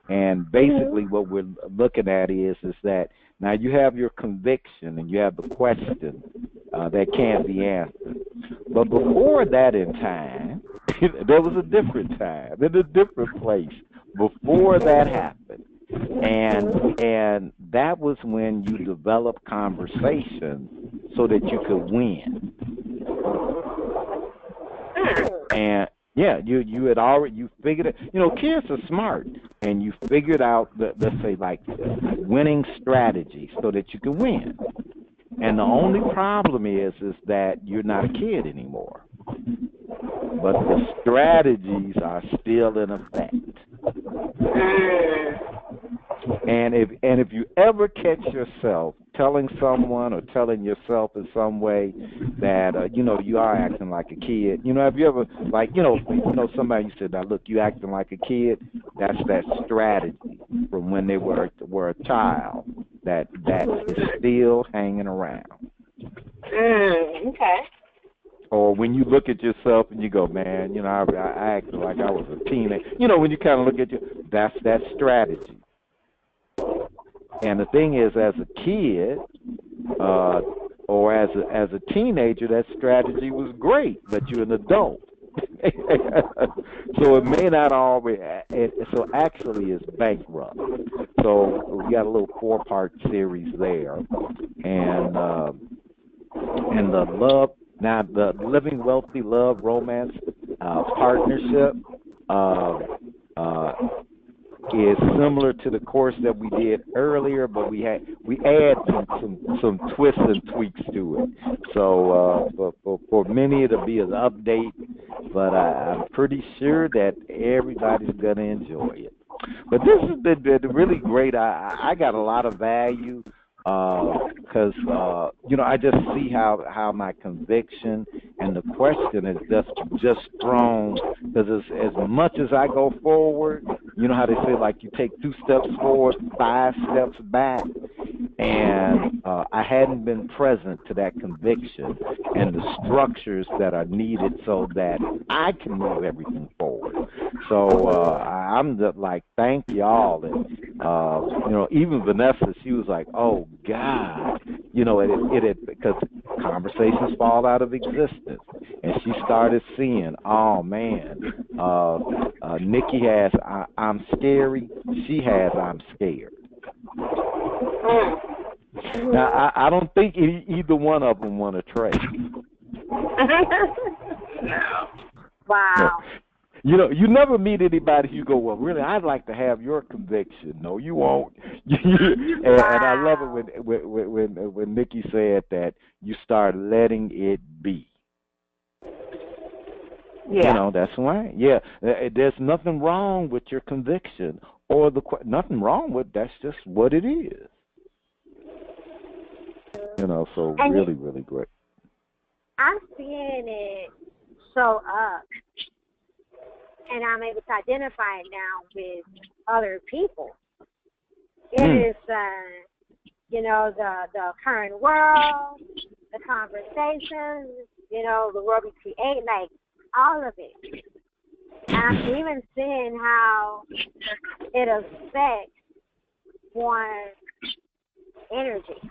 And basically what we're looking at is that now you have your conviction and you have the question that can't be answered. But before that in time, there was a different time, in a different place, before that happened. And that was when you developed conversation so that you could win. And yeah, you had already, you figured it. You know, kids are smart, and you figured out let's say like winning strategies so that you can win. And the only problem is that you're not a kid anymore, but the strategies are still in effect. And if you ever catch yourself telling someone or telling yourself in some way that you are acting like a kid, have you ever somebody you said, now look, you acting like a kid, that's that strategy from when they were a child that is still hanging around. Okay. Or when you look at yourself and you go, man, you know, I acted like I was a teenager. You know, when you kind of look at you, that's that strategy. And the thing is, as a kid or as a teenager, that strategy was great, but you're an adult. So it may not always. So actually, it's bankrupt. So we got a little 4-part series there, and the love. Now, the Living Wealthy Love Romance Partnership is similar to the course that we did earlier, but we add some twists and tweaks to it. So for many, it'll be an update, but I'm pretty sure that everybody's going to enjoy it. But this has been really great. I got a lot of value. Because you know, I just see how my conviction and the question is just strong. Because as much as I go forward, you know how they say, like, you take 2 steps forward, 5 steps back, and I hadn't been present to that conviction and the structures that are needed so that I can move everything forward. So I'm just like, thank y'all. And you know, even Vanessa, she was like, oh God, you know, it because conversations fall out of existence, and she started seeing, oh man, Nikki has I'm scary, she has I'm scared. Now I don't think either one of them want to trade. No. Wow. You know, you never meet anybody you go, well, really, I'd like to have your conviction. No, you won't. And I love it when Nikki said that you start letting it be. Yeah. You know, that's right. Yeah, there's nothing wrong with your conviction or nothing wrong with that's just what it is. You know, so and really, really great. I'm seeing it show up. And I'm able to identify it now with other people. It is, you know, the current world, the conversations, you know, the world we create, like all of it. And I'm even seeing how it affects one's energy.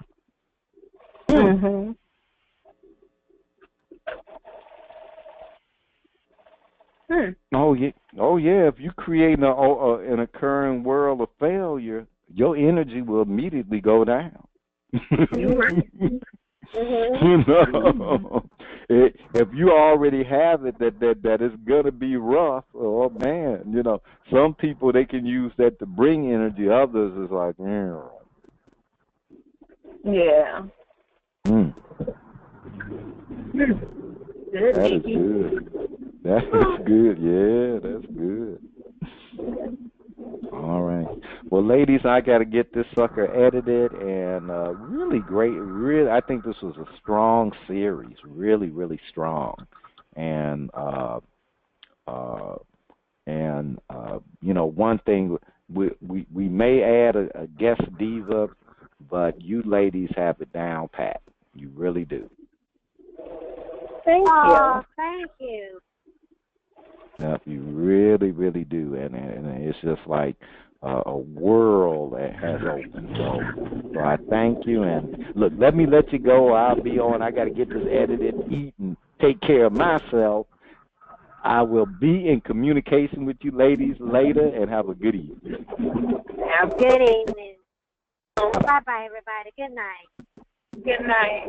Mm-hmm. Oh yeah. If you create an occurring world of failure, your energy will immediately go down. You know, if you already have it that it's gonna be rough, oh man, you know, some people they can use that to bring energy. Others is like, yeah. That is good. That is good. Yeah, that's good. All right. Well, ladies, I got to get this sucker edited, and really great. Really, I think this was a strong series. Really, really strong. And you know, one thing we may add a guest diva, but you ladies have it down pat. You really do. Thank you. Thank you. Yep, you really, really do, and it's just like a world that has opened. So I thank you, and look, let you go. I'll be on. I got to get this edited, eat, and take care of myself. I will be in communication with you ladies later, and have a good evening. Have a good evening. Bye-bye, everybody. Good night. Good night.